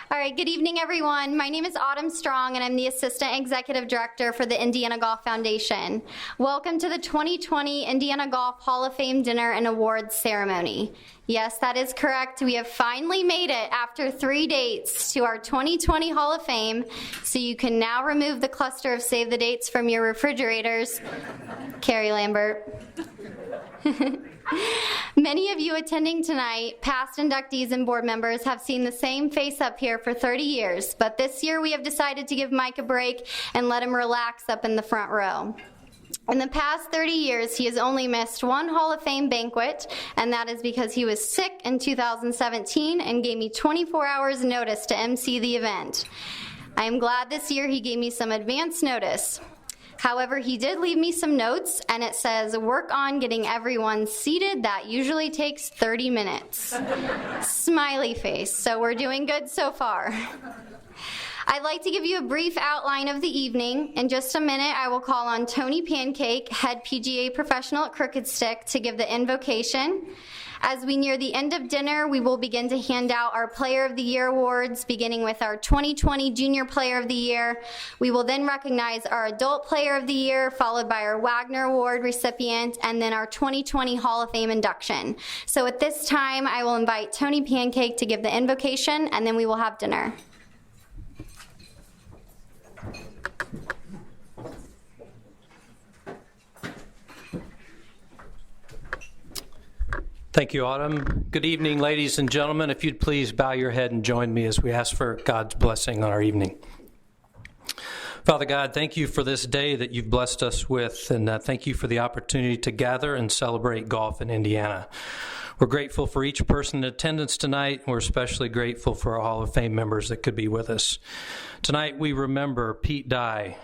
All right, good evening, everyone. My name is Autumn Strong, and I'm the Assistant Executive Director for the Indiana Golf Foundation. Welcome to the 2020 Indiana Golf Hall of Fame Dinner and Awards Ceremony. Yes, that is correct. We have finally made it after 3 dates to our 2020 Hall of Fame, so you can now remove the cluster of save the dates from your refrigerators. Carrie Lambert. Many of you attending tonight, past inductees and board members, have seen the same face up here for 30 years, but this year we have decided to give Mike a break and let him relax up in the front row. In the past 30 years, he has only missed one Hall of Fame banquet, and that is because he was sick in 2017 and gave me 24 hours notice to MC the event. I am glad this year he gave me some advance notice. However, he did leave me some notes, and it says, work on getting everyone seated. That usually takes 30 minutes. Smiley face. So we're doing good so far. I'd like to give you a brief outline of the evening. In just a minute, I will call on Tony Pancake, head PGA professional at Crooked Stick, to give the invocation. As we near the end of dinner, we will begin to hand out our Player of the Year awards, beginning with our 2020 Junior Player of the Year. We will then recognize our Adult Player of the Year, followed by our Wagner Award recipient, and then our 2020 Hall of Fame induction. So at this time, I will invite Tony Pancake to give the invocation, and then we will have dinner. Thank you, Autumn. Good evening, ladies and gentlemen. If you'd please bow your head and join me as we ask for God's blessing on our evening. Father God, thank you for this day that you've blessed us with, and thank you for the opportunity to gather and celebrate golf in Indiana. We're grateful for each person in attendance tonight, and we're especially grateful for our Hall of Fame members that could be with us. Tonight we remember Pete Dye,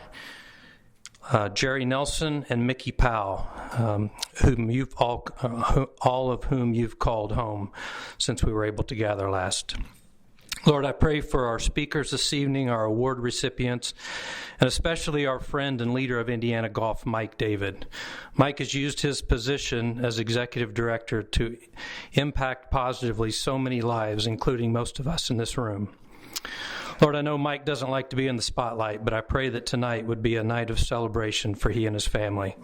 Jerry Nelson, and Mickey Powell, whom you've all of whom you've called home since we were able to gather last. Lord, I pray for our speakers this evening, our award recipients, and especially our friend and leader of Indiana Golf, Mike David. Mike has used his position as executive director to impact positively so many lives, including most of us in this room. Lord, I know Mike doesn't like to be in the spotlight, but I pray that tonight would be a night of celebration for he and his family.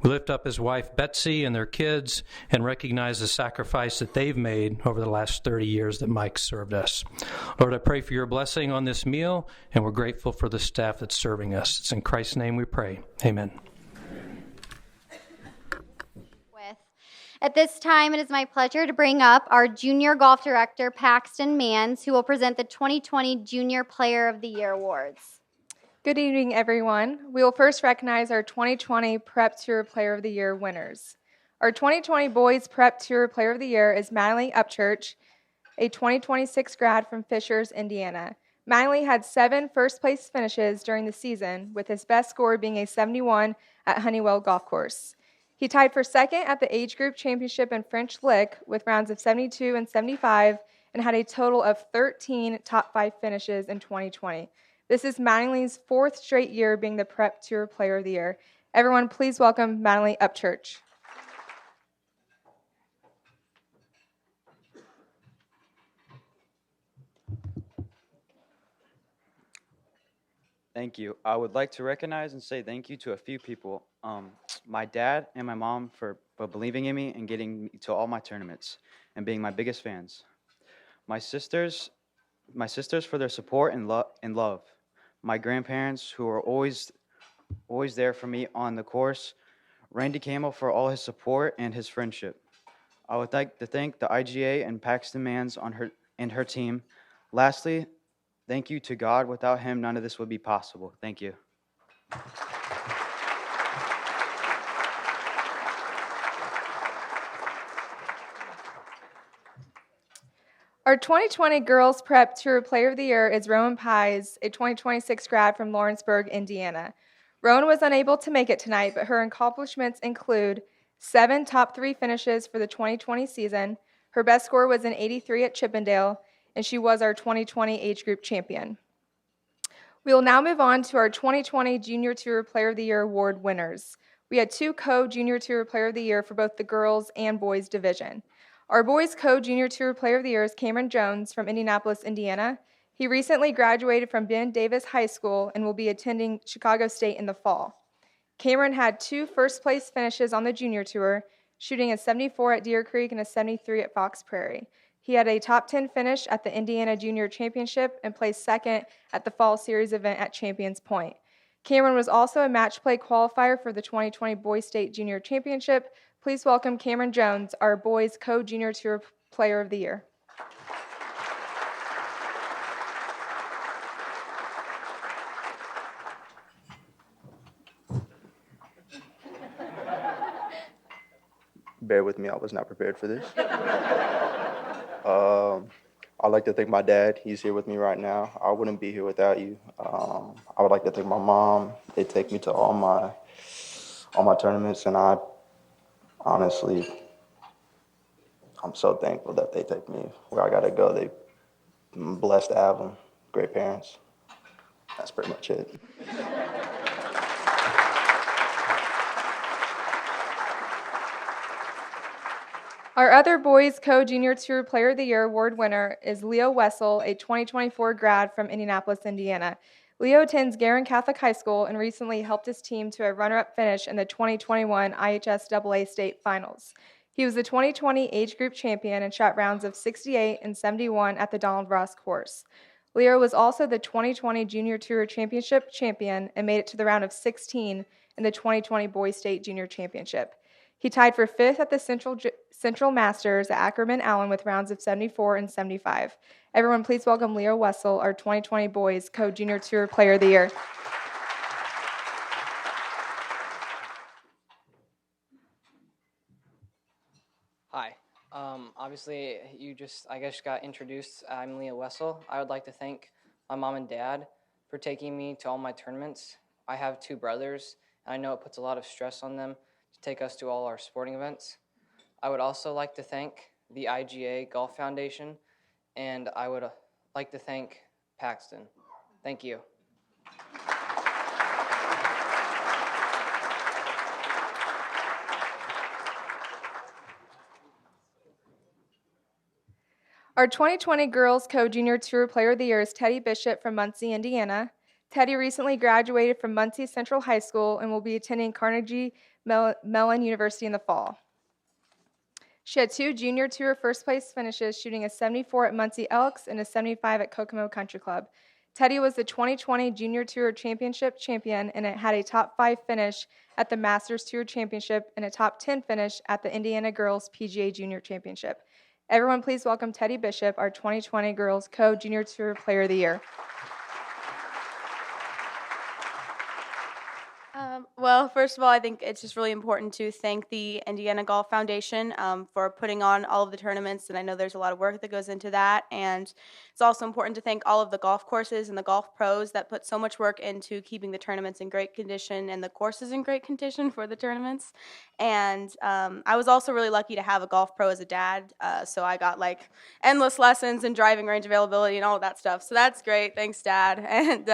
We lift up his wife, Betsy, and their kids, and recognize the sacrifice that they've made over the last 30 years that Mike served us. Lord, I pray for your blessing on this meal, and we're grateful for the staff that's serving us. It's in Christ's name we pray. Amen. At this time, it is my pleasure to bring up our Junior Golf Director, Paxton Mans, who will present the 2020 Junior Player of the Year Awards. Good evening, everyone. We will first recognize our 2020 Prep Tour Player of the Year winners. Our 2020 Boys Prep Tour Player of the Year is Manley Upchurch, a 2026 grad from Fishers, Indiana. Manley had 7 first-place finishes during the season, with his best score being a 71 at Honeywell Golf Course. He tied for second at the Age Group Championship in French Lick with rounds of 72 and 75 and had a total of 13 top 5 finishes in 2020. This is Manley's 4th straight year being the Prep Tour Player of the Year. Everyone, please welcome Manley Upchurch. Thank you. I would like to recognize and say thank you to a few people. My dad and my mom for believing in me and getting me to all my tournaments and being my biggest fans. My sisters for their support and love. My grandparents who are always there for me on the course. Randy Campbell for all his support and his friendship. I would like to thank the IGA and Paxton Mans and her team. Lastly, thank you to God. Without him, none of this would be possible. Thank you. Our 2020 Girls Prep Tour Player of the Year is Rowan Pies, a 2026 grad from Lawrenceburg, Indiana. Rowan was unable to make it tonight, but her accomplishments include 7 top 3 finishes for the 2020 season. Her best score was an 83 at Chippendale, and she was our 2020 Age Group Champion. We will now move on to our 2020 Junior Tour Player of the Year Award winners. We had 2 co-Junior Tour Player of the Year for both the girls and boys division. Our boys co-Junior Tour Player of the Year is Cameron Jones from Indianapolis, Indiana. He recently graduated from Ben Davis High School and will be attending Chicago State in the fall. Cameron had 2 first-place finishes on the junior tour, shooting a 74 at Deer Creek and a 73 at Fox Prairie. He had a top 10 finish at the Indiana Junior Championship and placed second at the Fall Series event at Champions Point. Cameron was also a match play qualifier for the 2020 Boys State Junior Championship. Please welcome Cameron Jones, our Boys Co-Junior Tour Player of the Year. Bear with me, I was not prepared for this. I'd like to thank my dad. He's here with me right now. I wouldn't be here without you. I would like to thank my mom. They take me to all my tournaments, and I'm so thankful that they take me where I gotta go. I'm blessed to have them. Great parents. That's pretty much it. Our other Boys Co-Junior Tour Player of the Year award winner is Leo Wessel, a 2024 grad from Indianapolis, Indiana. Leo attends Garin Catholic High School and recently helped his team to a runner-up finish in the 2021 IHSAA State Finals. He was the 2020 age group champion and shot rounds of 68 and 71 at the Donald Ross course. Leo was also the 2020 Junior Tour Championship champion and made it to the round of 16 in the 2020 Boys State Junior Championship. He tied for 5th at the Central Masters at Ackerman Allen with rounds of 74 and 75. Everyone, please welcome Leo Wessel, our 2020 Boys Co-Junior Tour Player of the Year. Hi. Obviously, I guess, got introduced. I'm Leo Wessel. I would like to thank my mom and dad for taking me to all my tournaments. I have 2 brothers, and I know it puts a lot of stress on them to take us to all our sporting events. I would also like to thank the IGA Golf Foundation, and I would like to thank Paxton. Thank you. Our 2020 Girls Co-Junior Tour Player of the Year is Teddy Bishop from Muncie, Indiana. Teddy recently graduated from Muncie Central High School and will be attending Carnegie Mellon University in the fall. She had 2 junior tour first place finishes, shooting a 74 at Muncie Elks and a 75 at Kokomo Country Club. Teddy was the 2020 Junior Tour Championship champion and it had a top 5 finish at the Masters Tour Championship and a top 10 finish at the Indiana Girls PGA Junior Championship. Everyone, please welcome Teddy Bishop, our 2020 Girls Co-Junior Tour Player of the Year. Well, first of all, I think it's just really important to thank the Indiana Golf Foundation for putting on all of the tournaments, and I know there's a lot of work that goes into that, and it's also important to thank all of the golf courses and the golf pros that put so much work into keeping the tournaments in great condition and the courses in great condition for the tournaments. And I was also really lucky to have a golf pro as a dad, so I got like endless lessons and driving range availability and all of that stuff, so that's great. Thanks, Dad. And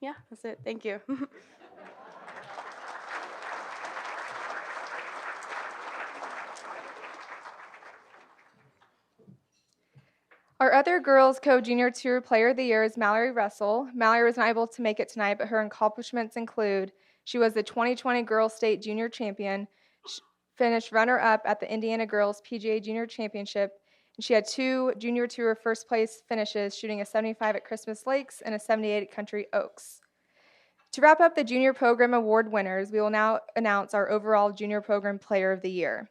yeah, that's it. Thank you. Our other Girls Co-Junior Tour Player of the Year is Mallory Russell. Mallory was not able to make it tonight, but her accomplishments include she was the 2020 Girls State Junior Champion, finished runner-up at the Indiana Girls PGA Junior Championship, and she had 2 Junior Tour first place finishes, shooting a 75 at Christmas Lakes and a 78 at Country Oaks. To wrap up the Junior Program Award winners, we will now announce our overall Junior Program Player of the Year.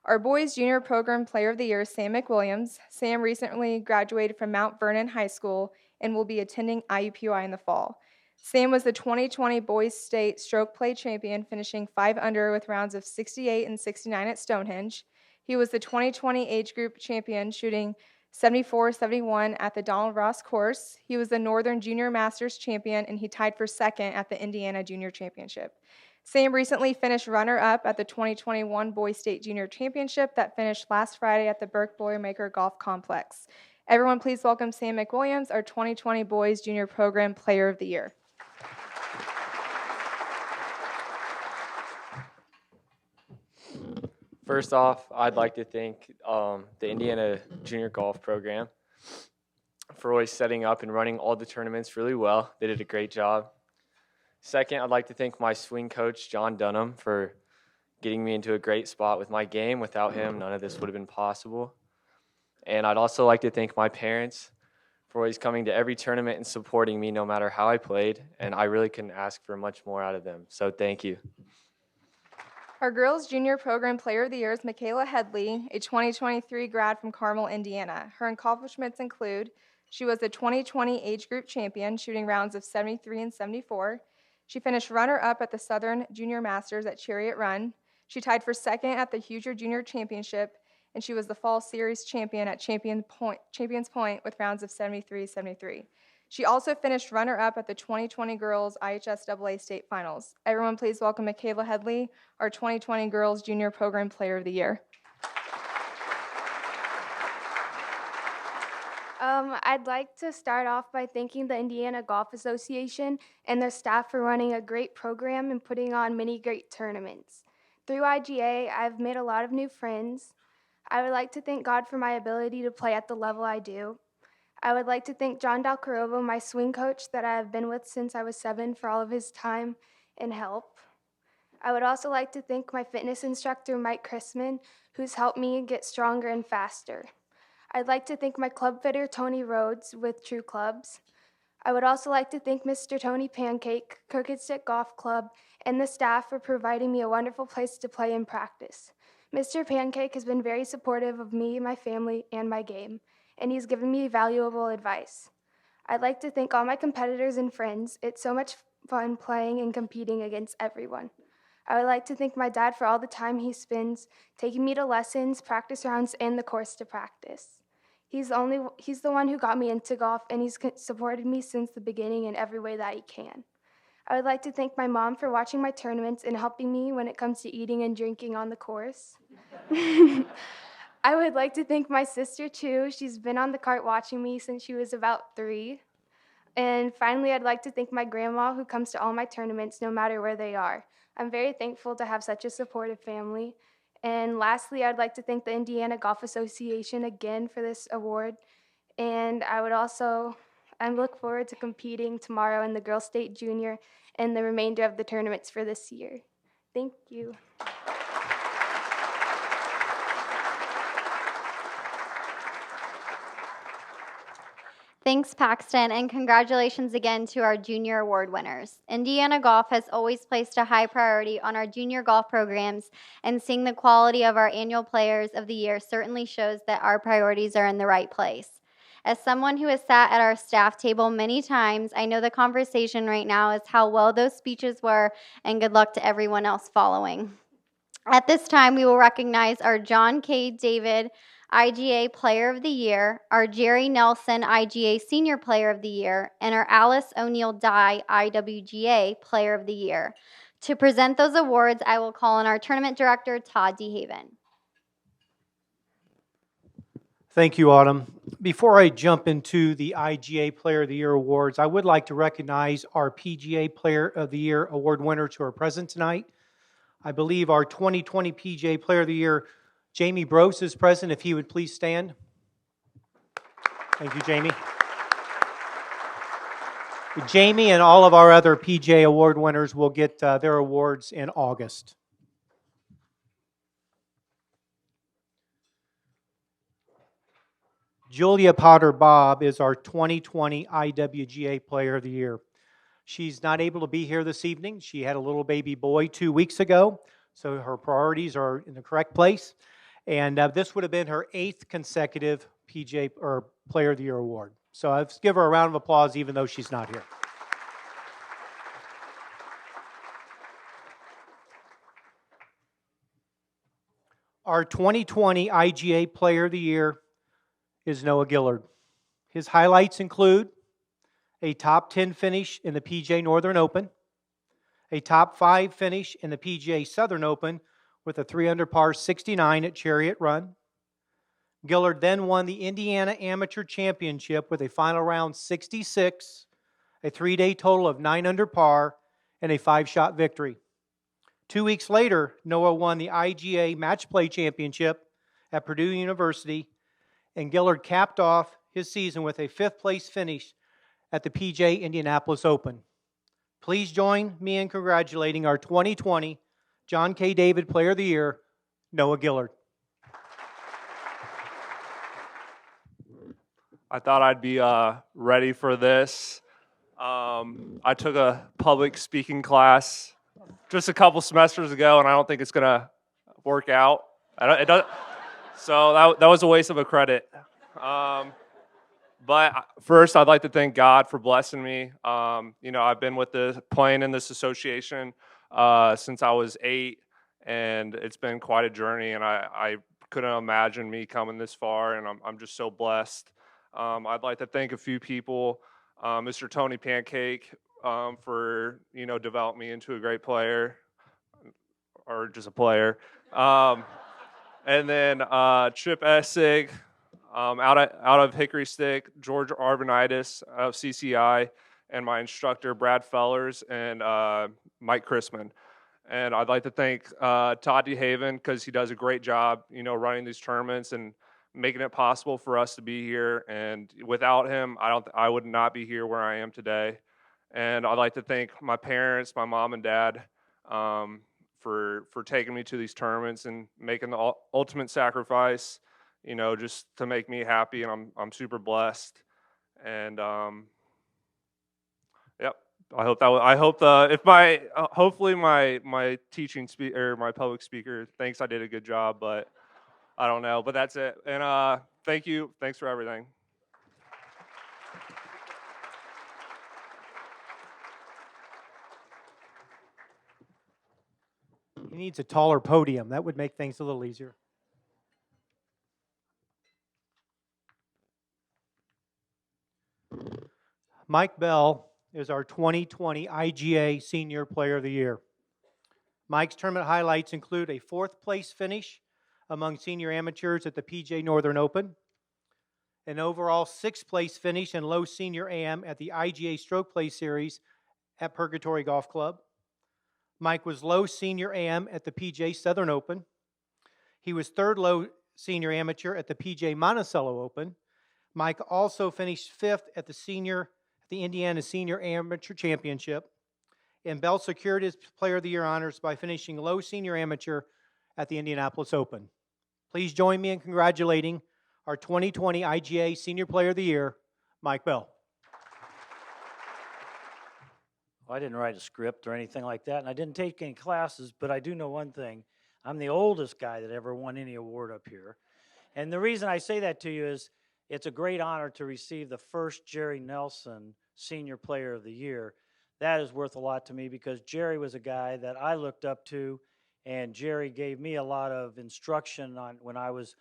Our Boys Junior Program Player of the Year is Sam McWilliams. Sam recently graduated from Mount Vernon High School and will be attending IUPUI in the fall. Sam was the 2020 Boys State Stroke Play Champion, finishing 5 under with rounds of 68 and 69 at Stonehenge. He was the 2020 Age Group Champion, shooting 74-71 at the Donald Ross course. He was the Northern Junior Masters Champion, and he tied for 2nd at the Indiana Junior Championship. Sam recently finished runner-up at the 2021 Boys State Junior Championship that finished last Friday at the Burke Boilermaker Golf Complex. Everyone, please welcome Sam McWilliams, our 2020 Boys Junior Program Player of the Year. First off, I'd like to thank the Indiana Junior Golf Program for always setting up and running all the tournaments really well. They did a great job. Second, I'd like to thank my swing coach, John Dunham, for getting me into a great spot with my game. Without him, none of this would have been possible. And I'd also like to thank my parents for always coming to every tournament and supporting me no matter how I played. And I really couldn't ask for much more out of them. So thank you. Our girls' junior program player of the year is Michaela Headley, a 2023 grad from Carmel, Indiana. Her accomplishments include she was the 2020 age group champion, shooting rounds of 73 and 74. She finished runner-up at the Southern Junior Masters at Chariot Run. She tied for second at the Huger Junior Championship, and she was the Fall Series champion at Champions Point with rounds of 73-73. She also finished runner-up at the 2020 Girls IHSAA State Finals. Everyone please welcome Michaela Headley, our 2020 Girls Junior Program Player of the Year. I'd like to start off by thanking the Indiana Golf Association and their staff for running a great program and putting on many great tournaments. Through IGA, I've made a lot of new friends. I would like to thank God for my ability to play at the level I do. I would like to thank John Dalcarovo, my swing coach that I have been with since I was 7, for all of his time and help. I would also like to thank my fitness instructor, Mike Chrisman, who's helped me get stronger and faster. I'd like to thank my club fitter, Tony Rhodes, with True Clubs. I would also like to thank Mr. Tony Pancake, Crooked Stick Golf Club, and the staff for providing me a wonderful place to play and practice. Mr. Pancake has been very supportive of me, my family, and my game, and he's given me valuable advice. I'd like to thank all my competitors and friends. It's so much fun playing and competing against everyone. I would like to thank my dad for all the time he spends taking me to lessons, practice rounds, and the course to practice. He's the one who got me into golf, and he's supported me since the beginning in every way that he can. I would like to thank my mom for watching my tournaments and helping me when it comes to eating and drinking on the course. I would like to thank my sister, too. She's been on the cart watching me since she was about 3. And finally, I'd like to thank my grandma, who comes to all my tournaments no matter where they are. I'm very thankful to have such a supportive family. And lastly, I'd like to thank the Indiana Golf Association again for this award. And I look forward to competing tomorrow in the Girls State Junior and the remainder of the tournaments for this year. Thank you. Thanks, Paxton, and congratulations again to our junior award winners. Indiana Golf has always placed a high priority on our junior golf programs, and seeing the quality of our annual Players of the Year certainly shows that our priorities are in the right place. As someone who has sat at our staff table many times, I know the conversation right now is how well those speeches were, and good luck to everyone else following. At this time, we will recognize our John K. David IGA Player of the Year, our Jerry Nelson IGA Senior Player of the Year, and our Alice O'Neill Dye IWGA Player of the Year. To present those awards, I will call on our tournament director, Todd DeHaven. Thank you, Autumn. Before I jump into the IGA Player of the Year awards, I would like to recognize our PGA Player of the Year award winners who are present tonight. I believe our 2020 PGA Player of the Year, Jamie Brose, is present. If he would please stand. Thank you, Jamie. Jamie and all of our other PGA award winners will get their awards in August. Julia Potter Bob is our 2020 IWGA Player of the Year. She's not able to be here this evening. She had a little baby boy 2 weeks ago, so her priorities are in the correct place. And this would have been her 8th consecutive PGA or Player of the Year award. So let's give her a round of applause, even though she's not here. Our 2020 IGA Player of the Year is Noah Gillard. His highlights include a top 10 finish in the PGA Northern Open, a top 5 finish in the PGA Southern Open with a 3-under par 69 at Chariot Run. Gillard then won the Indiana Amateur Championship with a final round 66, a 3-day total of 9 under par, and a 5-shot victory. 2 weeks later, Noah won the IGA Match Play Championship at Purdue University, and Gillard capped off his season with a 5th place finish at the PJ Indianapolis Open. Please join me in congratulating our 2020 John K. David Player of the Year, Noah Gillard. I thought I'd be ready for this. I took a public speaking class just a couple semesters ago, and I don't think it's going to work out. It doesn't, so that was a waste of a credit. But first, I'd like to thank God for blessing me. I've been playing in this association since I was 8, and it's been quite a journey, and I couldn't imagine me coming this far, and I'm just so blessed. I'd like to thank a few people, Mr. Tony Pancake, for developing me into a great player, or just a player, and then Chip Essig, out of Hickory Stick, George Arvanitis of CCI, and my instructor Brad Fellers and Mike Chrisman. And I'd like to thank Todd DeHaven, because he does a great job, running these tournaments and making it possible for us to be here. And without him, I would not be here where I am today. And I'd like to thank my parents, my mom and dad, for taking me to these tournaments and making the ultimate sacrifice, just to make me happy. And I'm super blessed. And yep. Hopefully my teaching or my public speaker thinks I did a good job, but I don't know. But that's it. And thank you. Thanks for everything. He needs a taller podium. That would make things a little easier. Mike Bell is our 2020 IGA Senior Player of the Year. Mike's tournament highlights include a 4th place finish among senior amateurs at the PJ Northern Open, an overall 6th place finish in low senior AM at the IGA Stroke Play Series at Purgatory Golf Club. Mike was low senior AM at the PJ Southern Open. He was 3rd low senior amateur at the PJ Monticello Open. Mike also finished 5th at the Indiana Senior Amateur Championship. And Bell secured his Player of the Year honors by finishing low senior amateur at the Indianapolis Open. Please join me in congratulating our 2020 IGA Senior Player of the Year, Mike Bell. I didn't write a script or anything like that, and I didn't take any classes, but I do know one thing. I'm the oldest guy that ever won any award up here. And the reason I say that to you is it's a great honor to receive the first Jerry Nelson Senior Player of the Year. That is worth a lot to me because Jerry was a guy that I looked up to, and Jerry gave me a lot of instruction on when I was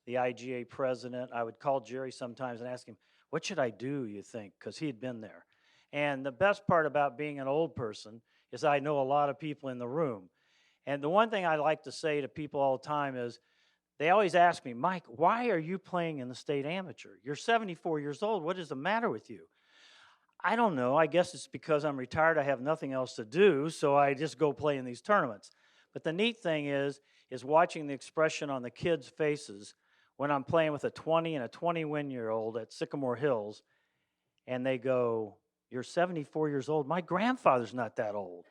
the IGA president. I would call Jerry sometimes and ask him, what should I do, you think? Because he had been there. And the best part about being an old person is I know a lot of people in the room. And the one thing I like to say to people all the time is, they always ask me, Mike, why are you playing in the state amateur? You're 74 years old. What is the matter with you? I don't know. I guess it's because I'm retired. I have nothing else to do, so I just go play in these tournaments. But the neat thing is watching the expression on the kids' faces when I'm playing with a 20 and a 21-year-old at Sycamore Hills, and they go, you're 74 years old. My grandfather's not that old.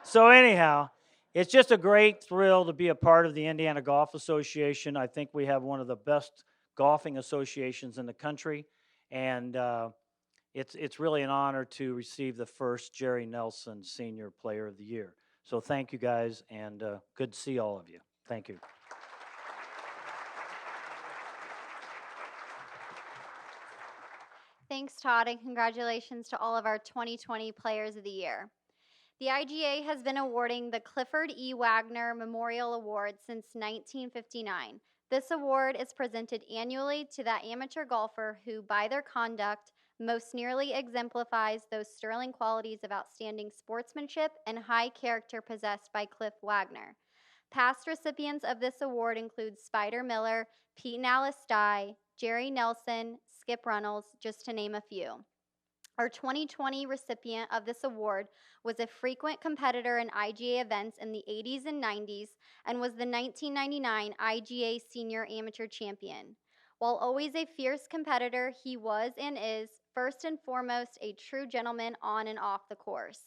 So anyhow, it's just a great thrill to be a part of the Indiana Golf Association. I think we have one of the best golfing associations in the country, and it's really an honor to receive the first Jerry Nelson Senior Player of the Year. So thank you guys, and good to see all of you. Thank you. Thanks, Todd, and congratulations to all of our 2020 Players of the Year. The IGA has been awarding the Clifford E. Wagner Memorial Award since 1959. This award is presented annually to that amateur golfer who, by their conduct, most nearly exemplifies those sterling qualities of outstanding sportsmanship and high character possessed by Cliff Wagner. Past recipients of this award include Spider Miller, Pete and Alice Dye, Jerry Nelson, Skip Runnels, just to name a few. Our 2020 recipient of this award was a frequent competitor in IGA events in the 80s and 90s and was the 1999 IGA Senior Amateur Champion. While always a fierce competitor, he was and is, first and foremost, a true gentleman on and off the course.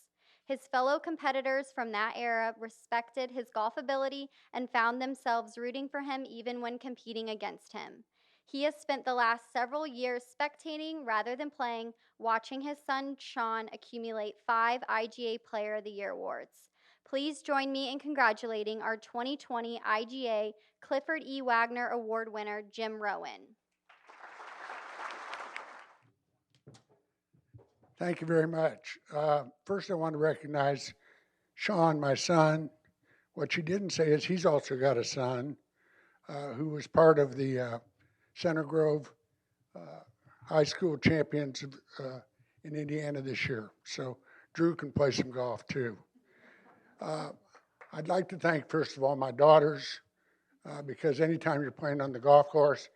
His fellow competitors from that era respected his golf ability and found themselves rooting for him even when competing against him. He has spent the last several years spectating rather than playing, watching his son Sean accumulate 5 IGA Player of the Year awards. Please join me in congratulating our 2020 IGA Clifford E. Wagner Award winner, Jim Rowan. Thank you very much. First, I want to recognize Sean, my son. What you didn't say is he's also got a son who was part of the Center Grove High School champions in Indiana this year. So Drew can play some golf too. I'd like to thank, first of all, my daughters, because anytime you're playing on the golf course,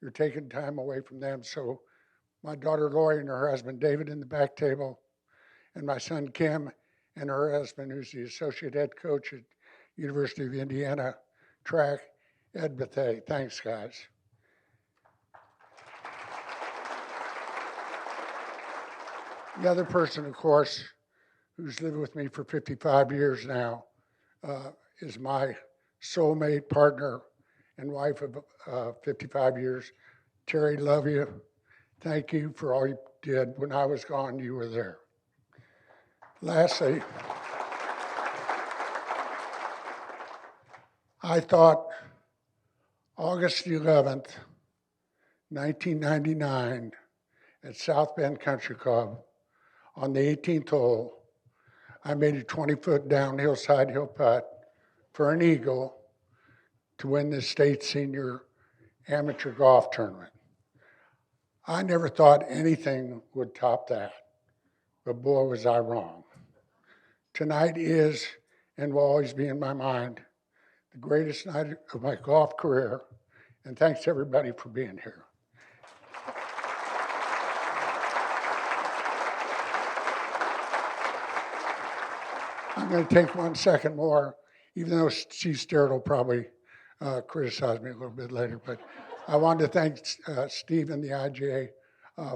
you're taking time away from them. So my daughter Lori and her husband David in the back table, and my son Kim and her husband, who's the associate head coach at University of Indiana track, Ed Bethay. Thanks, guys. The other person, of course, who's lived with me for 55 years now, is my soulmate, partner, and wife of 55 years. Terry, love you. Thank you for all you did. When I was gone, you were there. Lastly, I thought August 11th, 1999, at South Bend Country Club, on the 18th hole, I made a 20-foot downhill side hill putt for an eagle to win the state senior amateur golf tournament. I never thought anything would top that, but boy, was I wrong. Tonight is, and will always be in my mind, the greatest night of my golf career, and thanks everybody for being here. I'm going to take 1 second more, even though Steve Sterrett will probably criticize me a little bit later, but I wanted to thank Steve and the IGA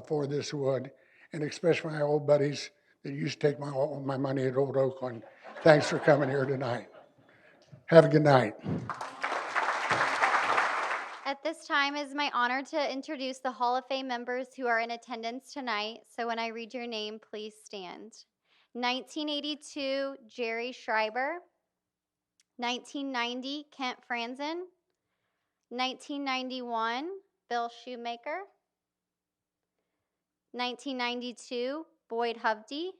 for this award, and especially my old buddies that used to take all my money at Old Oakland. Thanks for coming here tonight. Have a good night. At this time, it is my honor to introduce the Hall of Fame members who are in attendance tonight. So when I read your name, please stand. 1982, Jerry Schreiber. 1990, Kent Franzen. 1991, Bill Shoemaker. 1992, Boyd Hovde.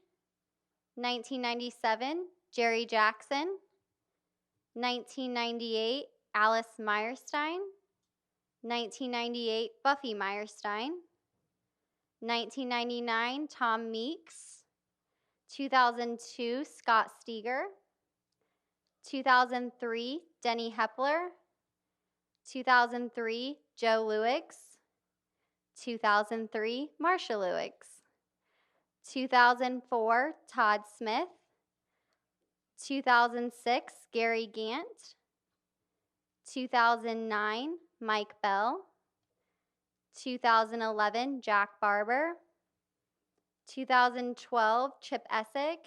1997, Jerry Jackson. 1998, Alice Meyerstein. 1998, Buffy Meyerstein. 1999, Tom Meeks. 2002, Scott Steger. 2003, Denny Hepler. 2003, Joe Lewicks. 2003, Marsha Lewicks. 2004, Todd Smith. 2006, Gary Gant. 2009, Mike Bell. 2011, Jack Barber. 2012, Chip Essig.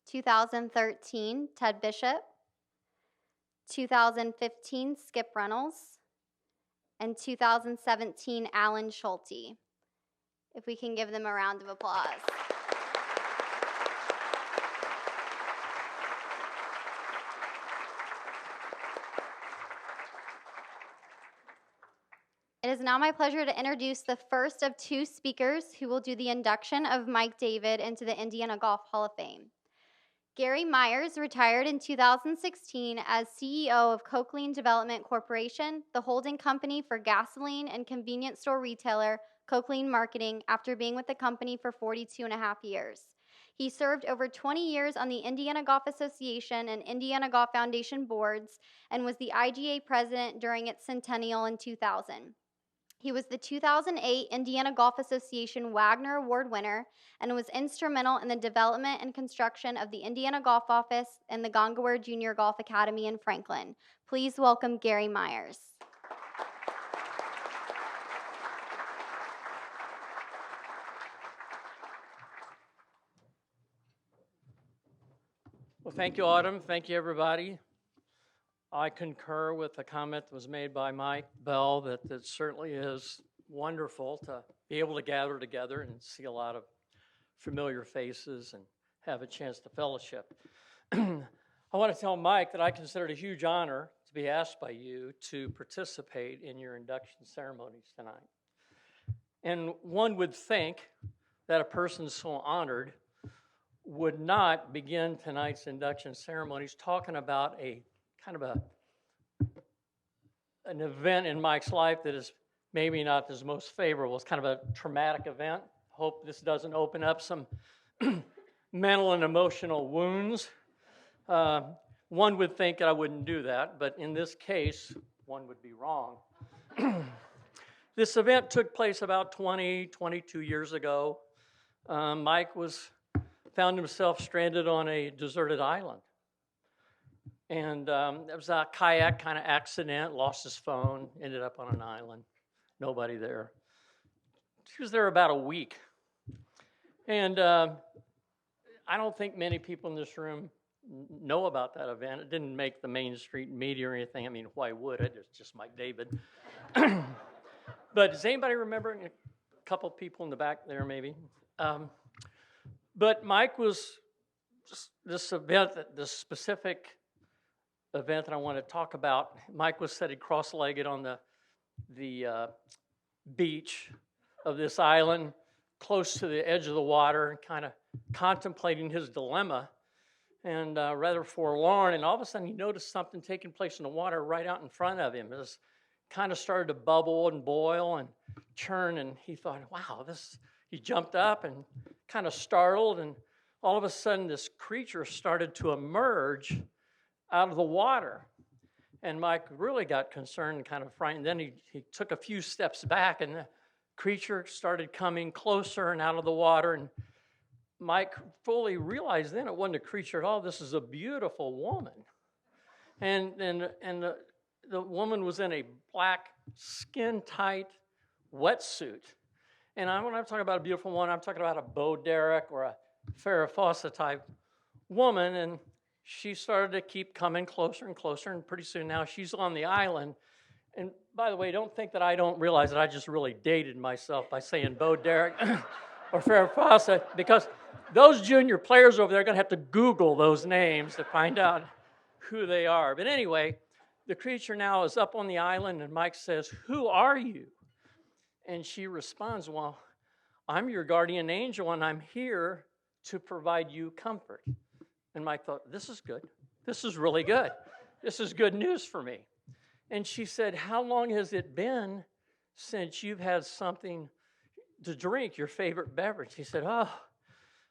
2013, Ted Bishop. 2015, Skip Reynolds. And 2017, Alan Schulte. If we can give them a round of applause. It is now my pleasure to introduce the first of 2 speakers who will do the induction of Mike David into the Indiana Golf Hall of Fame. Gary Myers retired in 2016 as CEO of Cokeline Development Corporation, the holding company for gasoline and convenience store retailer Cokeline Marketing, after being with the company for 42.5 years. He served over 20 years on the Indiana Golf Association and Indiana Golf Foundation boards and was the IGA president during its centennial in 2000. He was the 2008 Indiana Golf Association Wagner Award winner and was instrumental in the development and construction of the Indiana Golf Office and the Gongaware Junior Golf Academy in Franklin. Please welcome Gary Myers. Well, thank you, Autumn. Thank you, everybody. I concur with the comment that was made by Mike Bell that it certainly is wonderful to be able to gather together and see a lot of familiar faces and have a chance to fellowship. I want to tell Mike that I consider it a huge honor to be asked by you to participate in your induction ceremonies tonight. And one would think that a person so honored would not begin tonight's induction ceremonies talking about a kind of an event in Mike's life that is maybe not his most favorable. It's kind of a traumatic event. Hope this doesn't open up some mental and emotional wounds. One would think that I wouldn't do that, but in this case, one would be wrong. This event took place about 22 years ago. Mike found himself stranded on a deserted island. And it was a kayak kind of accident, lost his phone, ended up on an island, nobody there. He was there about a week. And I don't think many people in this room know about that event. It didn't make the Main Street media or anything. I mean, why would it? It's just Mike David. But does anybody remember? A couple people in the back there, maybe. But Mike was just this specific event that I want to talk about. Mike was sitting cross-legged on the beach of this island, close to the edge of the water, kind of contemplating his dilemma, and rather forlorn. And all of a sudden, he noticed something taking place in the water right out in front of him. It was kind of started to bubble and boil and churn, and he thought, wow, this. He jumped up and kind of startled, and all of a sudden this creature started to emerge out of the water. And Mike really got concerned and kind of frightened. Then he took a few steps back, and the creature started coming closer and out of the water. And Mike fully realized then it wasn't a creature at all. This is a beautiful woman. And the woman was in a black, skin-tight wetsuit. And when I'm talking about a beautiful woman, I'm talking about a Bo Derek or a Farrah Fawcett type woman. And she started to keep coming closer and closer. And pretty soon now she's on the island. And by the way, don't think that I don't realize that I just really dated myself by saying Bo Derek or Farrah Fawcett, because those junior players over there are going to have to Google those names to find out who they are. But anyway, the creature now is up on the island, and Mike says, "Who are you?" And she responds, "Well, I'm your guardian angel, and I'm here to provide you comfort." And Mike thought, this is good. This is really good. This is good news for me. And she said, "How long has it been since you've had something to drink, your favorite beverage?" He said, "Oh,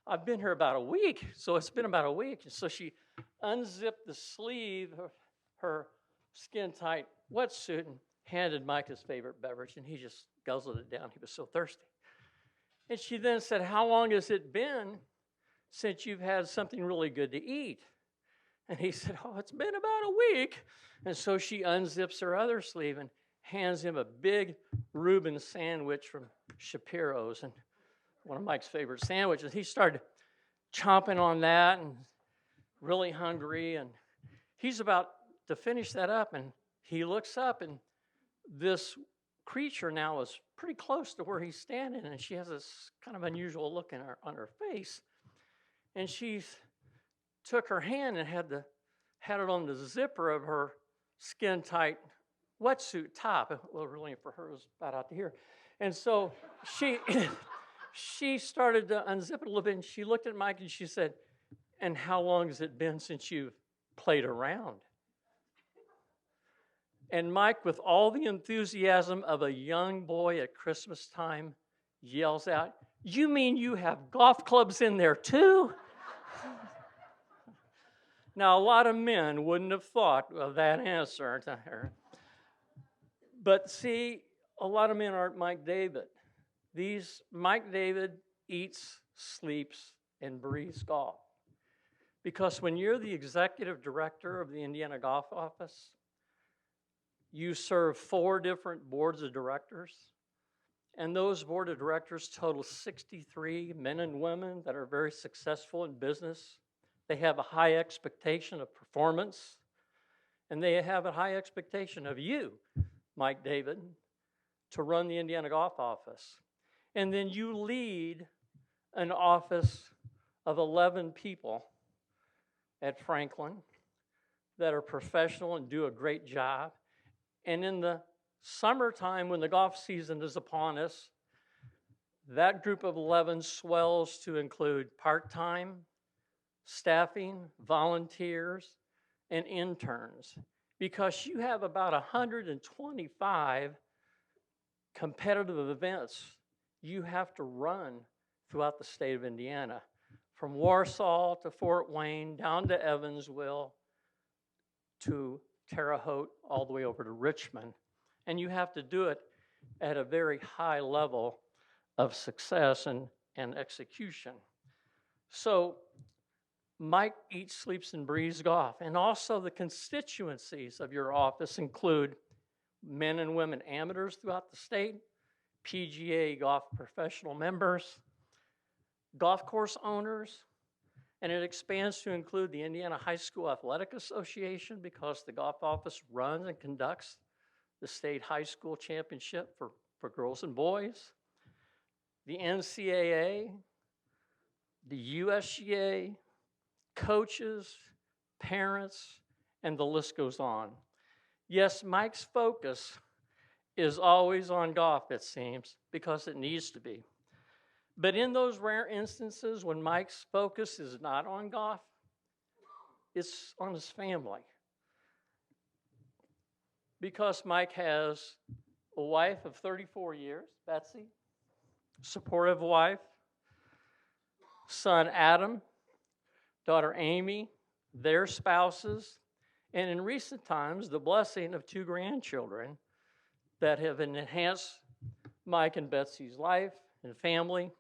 I've been here about a week." So it's been about a week. And so she unzipped the sleeve of her skin-tight wetsuit and handed Mike his favorite beverage, and he just guzzled it down. He was so thirsty. And she then said, "How long has it been since you've had something really good to eat?" And he said, "Oh, it's been about a week." And so she unzips her other sleeve and hands him a big Reuben sandwich from Shapiro's, and one of Mike's favorite sandwiches. He started chomping on that and really hungry, and he's about to finish that up, and he looks up, and this creature now is pretty close to where he's standing, and she has this kind of unusual look on her face. And she took her hand and had it on the zipper of her skin-tight wetsuit top. Well, really for her, it was about out to here. And so she started to unzip it a little bit, and she looked at Mike and she said, "And how long has it been since you've played around?" And Mike, with all the enthusiasm of a young boy at Christmas time, yells out, "You mean you have golf clubs in there too?" Now, a lot of men wouldn't have thought of that answer to her. But see, a lot of men aren't Mike David. Mike David eats, sleeps, and breathes golf. Because when you're the executive director of the Indiana Golf Office, you serve 4 different boards of directors, and those board of directors total 63 men and women that are very successful in business. They have a high expectation of performance, and they have a high expectation of you, Mike David, to run the Indiana Golf office. And then you lead an office of 11 people at Franklin that are professional and do a great job. And in the summertime, when the golf season is upon us, that group of 11 swells to include part-time, staffing, volunteers, and interns, because you have about 125 competitive events you have to run throughout the state of Indiana, from Warsaw to Fort Wayne, down to Evansville, to Terre Haute, all the way over to Richmond. And you have to do it at a very high level of success and execution. So Mike eats, sleeps, and breathes golf. And also the constituencies of your office include men and women amateurs throughout the state, PGA golf professional members, golf course owners, and it expands to include the Indiana High School Athletic Association, because the golf office runs and conducts the state high school championship for girls and boys, the NCAA, the USGA, coaches, parents, and the list goes on. Yes, Mike's focus is always on golf, it seems, because it needs to be. But in those rare instances when Mike's focus is not on golf, it's on his family. Because Mike has a wife of 34 years, Betsy, supportive wife, son Adam, daughter Amy, their spouses, and in recent times, the blessing of 2 grandchildren that have enhanced Mike and Betsy's life and family,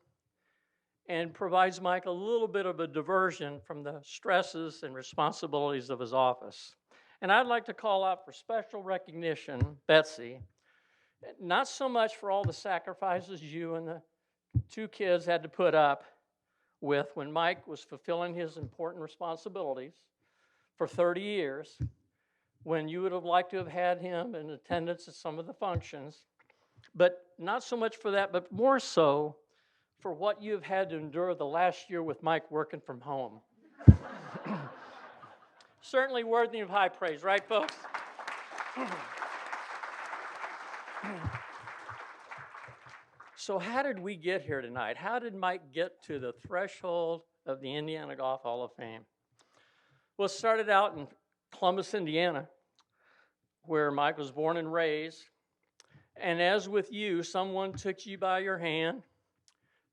and provides Mike a little bit of a diversion from the stresses and responsibilities of his office. And I'd like to call out for special recognition, Betsy, not so much for all the sacrifices you and the 2 kids had to put up with when Mike was fulfilling his important responsibilities for 30 years, when you would have liked to have had him in attendance at some of the functions, but not so much for that, but more so for what you've had to endure the last year with Mike working from home. Certainly worthy of high praise, right, folks? So how did we get here tonight? How did Mike get to the threshold of the Indiana Golf Hall of Fame? Well, it started out in Columbus, Indiana, where Mike was born and raised. And as with you, someone took you by your hand,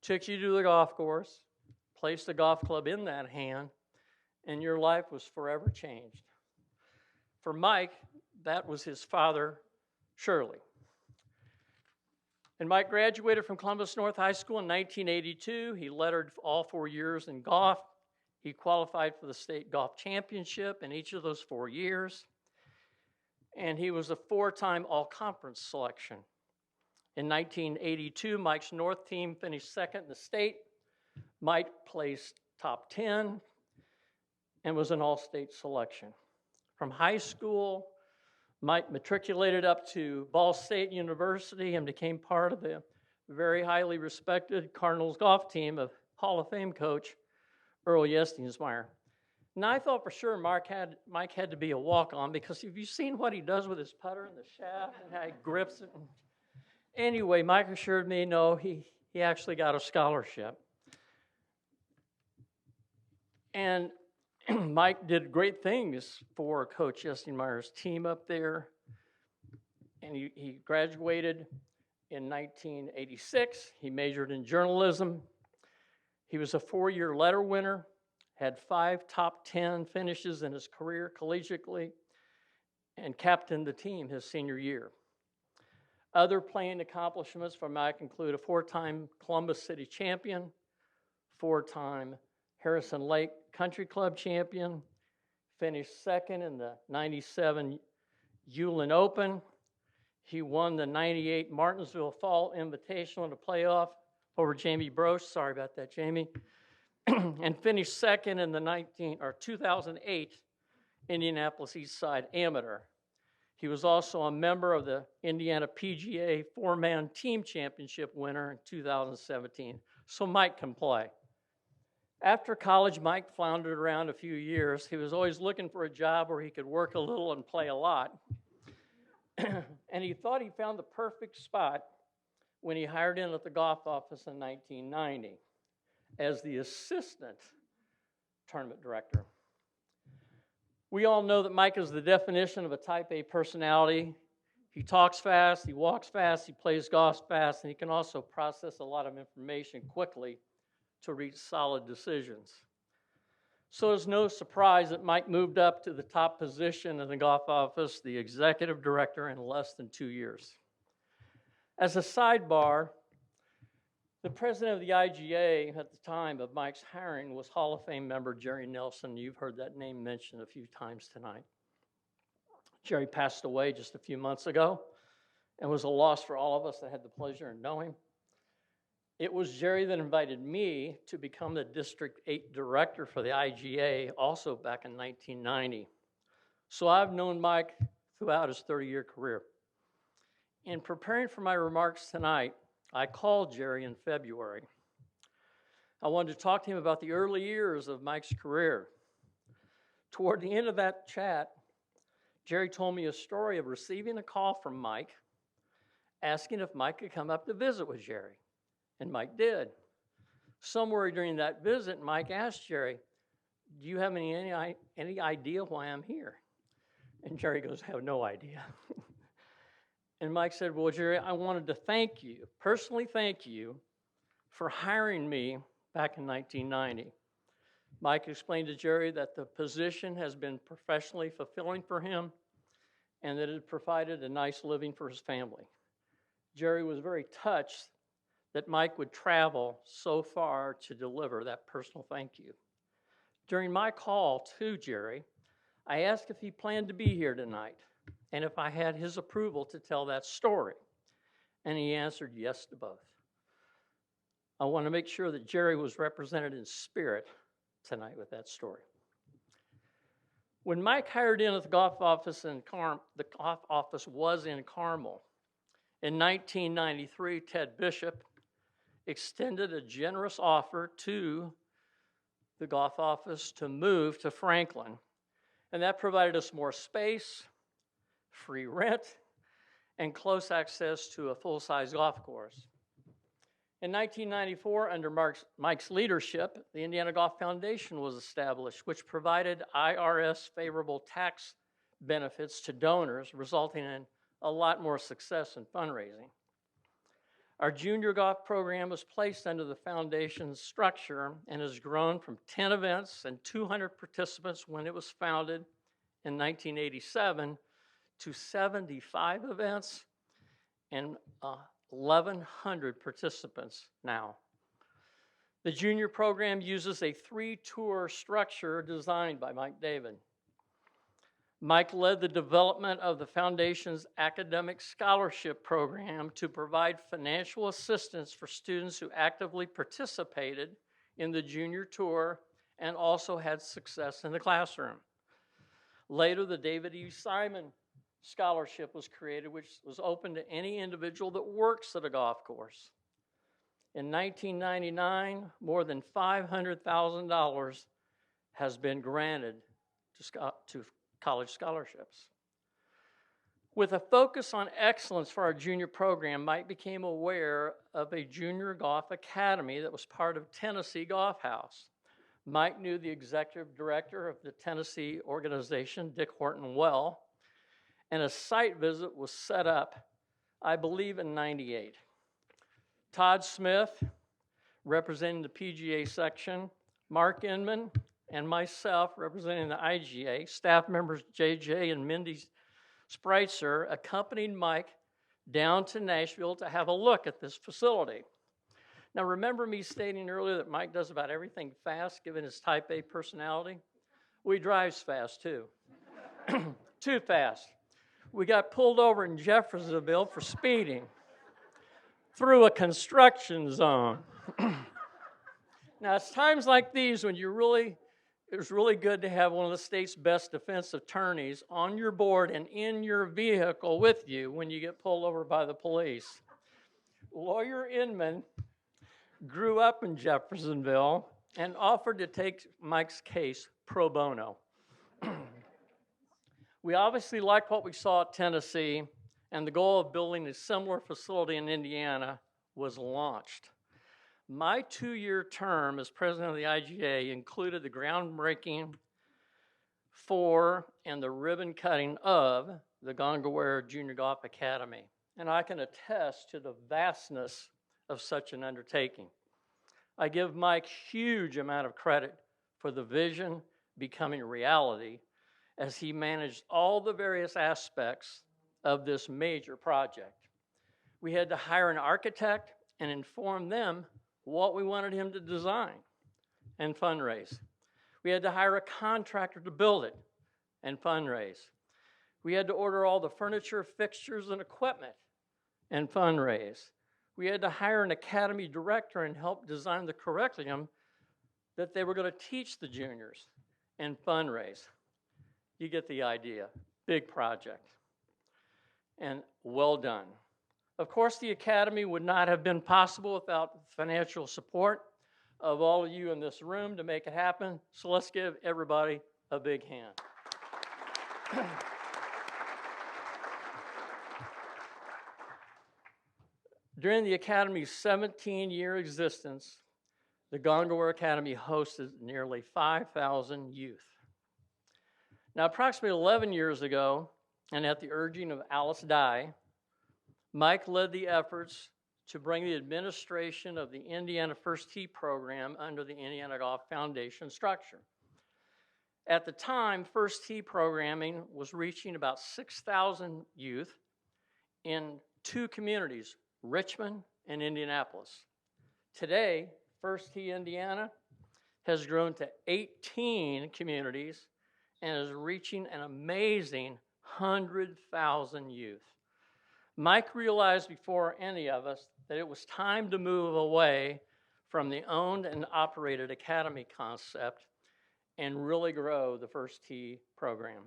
took you to the golf course, placed a golf club in that hand, and your life was forever changed. For Mike, that was his father, Shirley. And Mike graduated from Columbus North High School in 1982. He lettered all 4 years in golf. He qualified for the state golf championship in each of those 4 years. And he was a 4-time all-conference selection. In 1982, Mike's North team finished second in the state. Mike placed top 10 and was an all-state selection. From high school, Mike matriculated up to Ball State University and became part of the very highly respected Cardinals golf team of Hall of Fame coach Earl Yestingsmeyer. Now, I thought for sure Mike had to be a walk-on, because have you seen what he does with his putter and the shaft and how he grips it? Anyway, Mike assured me, no, he actually got a scholarship. And Mike did great things for Coach Yestingmeyer's team up there. And he graduated in 1986. He majored in journalism. He was a 4-year letter winner, had 5 top 10 finishes in his career collegiately, and captained the team his senior year. Other playing accomplishments for Mike include a 4-time Columbus City champion, 4-time Harrison Lake Country Club champion, finished second in the 97 Ulen Open. He won the 98 Martinsville Fall Invitational in the playoff over Jamie Broche. Sorry about that, Jamie. and finished second in the 2008 Indianapolis East Side Amateur. He was also a member of the Indiana PGA four-man team championship winner in 2017. So Mike can play. After college, Mike floundered around a few years. He was always looking for a job where he could work a little and play a lot. And he thought he found the perfect spot when he hired in at the golf office in 1990 as the assistant tournament director. We all know that Mike is the definition of a type A personality. He talks fast, he walks fast, he plays golf fast, and he can also process a lot of information quickly to reach solid decisions. So it's no surprise that Mike moved up to the top position in the golf office, the executive director, in less than 2 years. As a sidebar, the president of the IGA at the time of Mike's hiring was Hall of Fame member Jerry Nelson. You've heard that name mentioned a few times tonight. Jerry passed away just a few months ago and was a loss for all of us that had the pleasure of knowing him. It was Jerry that invited me to become the District 8 director for the IGA, also back in 1990. So I've known Mike throughout his 30-year career. In preparing for my remarks tonight, I called Jerry in February. I wanted to talk to him about the early years of Mike's career. Toward the end of that chat, Jerry told me a story of receiving a call from Mike asking if Mike could come up to visit with Jerry, and Mike did. Somewhere during that visit, Mike asked Jerry, "Do you have any idea why I'm here?" And Jerry goes, "I have no idea." And Mike said, "Well, Jerry, I wanted to thank you, personally thank you, for hiring me back in 1990. Mike explained to Jerry that the position has been professionally fulfilling for him and that it provided a nice living for his family. Jerry was very touched that Mike would travel so far to deliver that personal thank you. During my call to Jerry, I asked if he planned to be here tonight and if I had his approval to tell that story. And he answered yes to both. I want to make sure that Jerry was represented in spirit tonight with that story. When Mike hired in at the golf office the golf office was in Carmel. In 1993, Ted Bishop extended a generous offer to the golf office to move to Franklin. And that provided us more space, free rent, and close access to a full-size golf course. In 1994, under Mike's leadership, the Indiana Golf Foundation was established, which provided IRS favorable tax benefits to donors, resulting in a lot more success in fundraising. Our junior golf program was placed under the foundation's structure and has grown from 10 events and 200 participants when it was founded in 1987 to 75 events and 1,100 participants now. The junior program uses a 3-tour structure designed by Mike David. Mike led the development of the foundation's academic scholarship program to provide financial assistance for students who actively participated in the junior tour and also had success in the classroom. Later, the David E. Simon Scholarship was created, which was open to any individual that works at a golf course. In 1999, more than $500,000 has been granted to college scholarships. With a focus on excellence for our junior program, Mike became aware of a junior golf academy that was part of Tennessee Golf House. Mike knew the executive director of the Tennessee organization, Dick Horton, well, and a site visit was set up, I believe, in '98. Todd Smith, representing the PGA section, Mark Inman, and myself, representing the IGA, staff members JJ and Mindy Spreitzer, accompanied Mike down to Nashville to have a look at this facility. Now, remember me stating earlier that Mike does about everything fast, given his type A personality? Well, he drives fast, too. Too fast. We got pulled over in Jeffersonville for speeding through a construction zone. Now, it's times like these when it's really good to have one of the state's best defense attorneys on your board and in your vehicle with you when you get pulled over by the police. Lawyer Inman grew up in Jeffersonville and offered to take Mike's case pro bono. We obviously liked what we saw at Tennessee, and the goal of building a similar facility in Indiana was launched. My 2-year term as president of the IGA included the groundbreaking for and the ribbon cutting of the Gongaware Junior Golf Academy, and I can attest to the vastness of such an undertaking. I give Mike huge amount of credit for the vision becoming reality as he managed all the various aspects of this major project. We had to hire an architect and inform them what we wanted him to design and fundraise. We had to hire a contractor to build it and fundraise. We had to order all the furniture, fixtures, and equipment and fundraise. We had to hire an academy director and help design the curriculum that they were going to teach the juniors and fundraise. You get the idea. Big project. And well done. Of course, the academy would not have been possible without financial support of all of you in this room to make it happen. So let's give everybody a big hand. During the Academy's 17-year existence, the Gongaware Academy hosted nearly 5,000 youth. Now, approximately 11 years ago, and at the urging of Alice Dye, Mike led the efforts to bring the administration of the Indiana First Tee program under the Indiana Golf Foundation structure. At the time, First Tee programming was reaching about 6,000 youth in 2 communities, Richmond and Indianapolis. Today, First Tee Indiana has grown to 18 communities and is reaching an amazing 100,000 youth. Mike realized before any of us that it was time to move away from the owned and operated academy concept and really grow the First Tee program.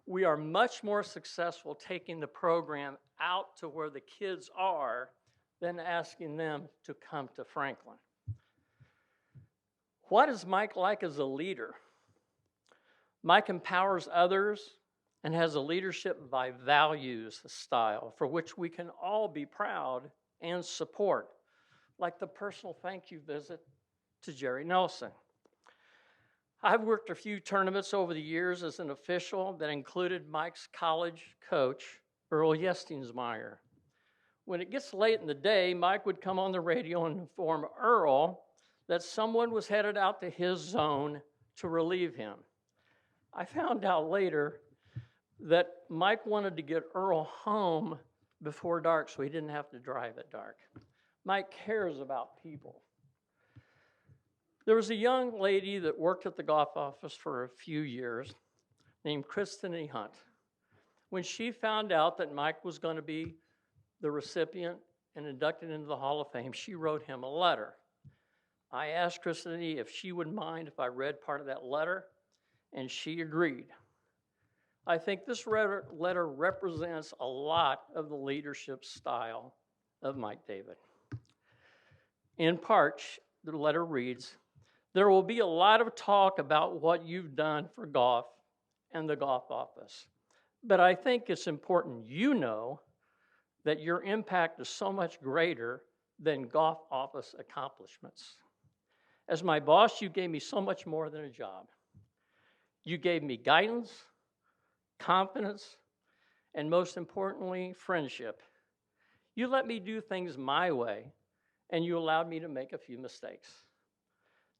We are much more successful taking the program out to where the kids are than asking them to come to Franklin. What is Mike like as a leader? Mike empowers others and has a leadership by values style for which we can all be proud and support, like the personal thank you visit to Jerry Nelson. I've worked a few tournaments over the years as an official that included Mike's college coach, Earl Yestingsmeyer. When it gets late in the day, Mike would come on the radio and inform Earl that someone was headed out to his zone to relieve him. I found out later that Mike wanted to get Earl home before dark so he didn't have to drive at dark. Mike cares about people. There was a young lady that worked at the golf office for a few years named Kristen Hunt. When she found out that Mike was going to be the recipient and inducted into the Hall of Fame, she wrote him a letter. I asked Kristen if she would mind if I read part of that letter, and she agreed. I think this letter represents a lot of the leadership style of Mike David. In part, the letter reads, "There will be a lot of talk about what you've done for golf and the golf office, but I think it's important you know that your impact is so much greater than golf office accomplishments. As my boss, you gave me so much more than a job. You gave me guidance, confidence, and most importantly, friendship. You let me do things my way, and you allowed me to make a few mistakes.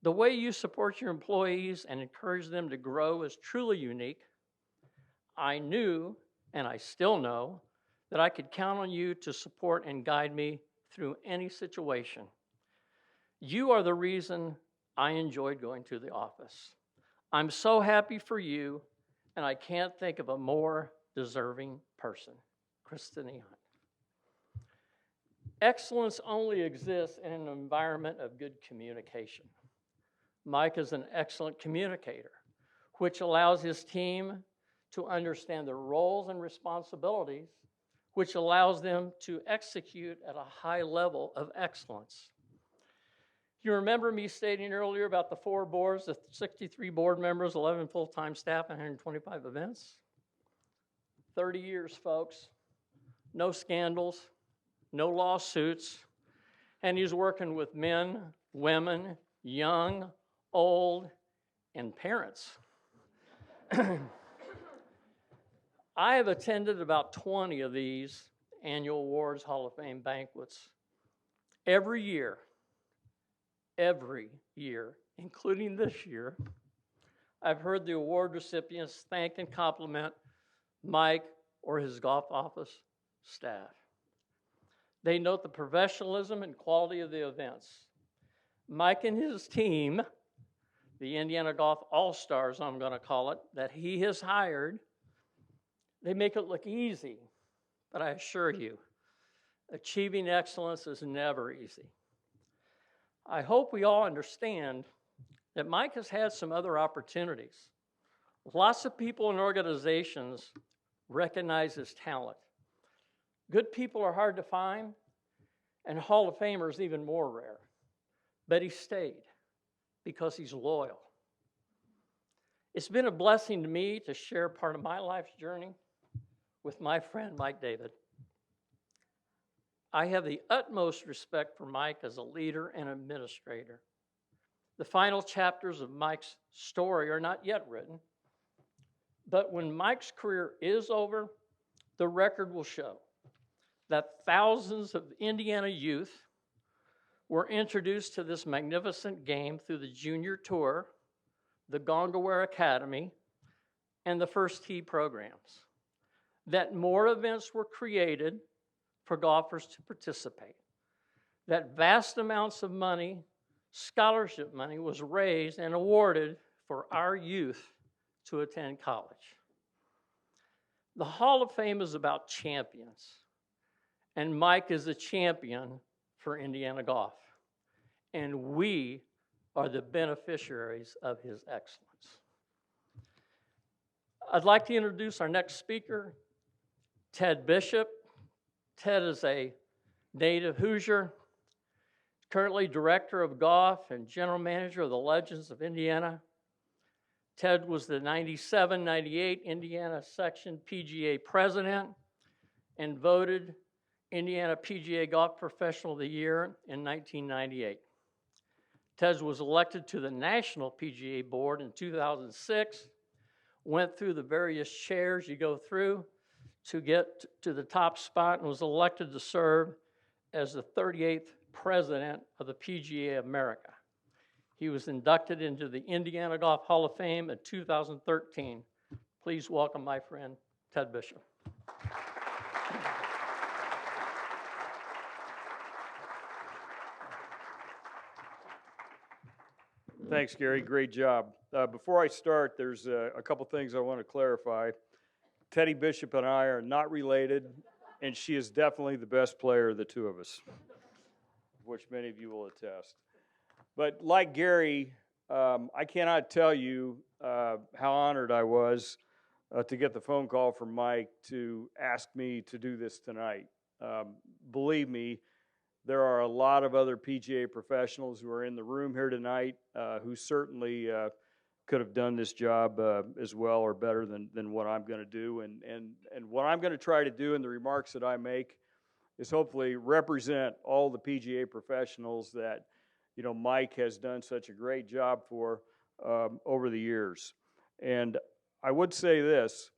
The way you support your employees and encourage them to grow is truly unique. I knew, and I still know, that I could count on you to support and guide me through any situation. You are the reason I enjoyed going to the office. I'm so happy for you, and I can't think of a more deserving person." Kristen Hunt. Excellence only exists in an environment of good communication. Mike is an excellent communicator, which allows his team to understand their roles and responsibilities, which allows them to execute at a high level of excellence. You remember me stating earlier about the 4 boards, the 63 board members, 11 full-time staff, and 125 events? 30 years, folks. No scandals, no lawsuits, and he's working with men, women, young, old, and parents. I have attended about 20 of these annual awards, Hall of Fame banquets. Every year, including this year, I've heard the award recipients thank and compliment Mike or his golf office staff. They note the professionalism and quality of the events. Mike and his team, the Indiana Golf All-Stars, I'm going to call it, that he has hired, they make it look easy, but I assure you, achieving excellence is never easy. I hope we all understand that Mike has had some other opportunities. Lots of people and organizations recognize his talent. Good people are hard to find, and Hall of Famers even more rare. But he stayed because he's loyal. It's been a blessing to me to share part of my life's journey with my friend Mike David. I have the utmost respect for Mike as a leader and administrator. The final chapters of Mike's story are not yet written, but when Mike's career is over, the record will show that thousands of Indiana youth were introduced to this magnificent game through the Junior Tour, the Gongaware Academy, and the First Tee programs. That more events were created for golfers to participate. That vast amounts of money, scholarship money, was raised and awarded for our youth to attend college. The Hall of Fame is about champions, and Mike is a champion for Indiana golf, and we are the beneficiaries of his excellence. I'd like to introduce our next speaker, Ted Bishop. Ted is a native Hoosier, currently director of golf and general manager of the Legends of Indiana. Ted was the 97-98 Indiana Section PGA president and voted Indiana PGA Golf Professional of the Year in 1998. Ted was elected to the National PGA Board in 2006, went through the various chairs you go through to get to the top spot, and was elected to serve as the 38th president of the PGA America. He was inducted into the Indiana Golf Hall of Fame in 2013. Please welcome my friend, Ted Bishop. Thanks, Gary. Great job. Before I start, there's a couple things I want to clarify. Teddy Bishop and I are not related, and she is definitely the best player of the two of us, which many of you will attest. But like Gary, I cannot tell you how honored I was to get the phone call from Mike to ask me to do this tonight. Believe me, there are a lot of other PGA professionals who are in the room here tonight who certainly could have done this job as well or better than what I'm going to do. And what I'm going to try to do in the remarks that I make is hopefully represent all the PGA professionals that Mike has done such a great job for over the years. And I would say this,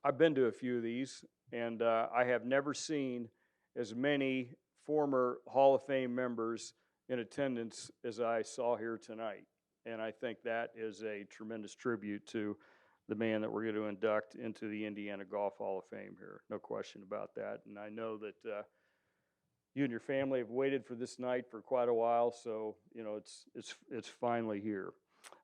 I've been to a few of these, and I have never seen as many former Hall of Fame members in attendance as I saw here tonight. And I think that is a tremendous tribute to the man that we're going to induct into the Indiana Golf Hall of Fame here. No question about that. And I know that you and your family have waited for this night for quite a while, so it's finally here.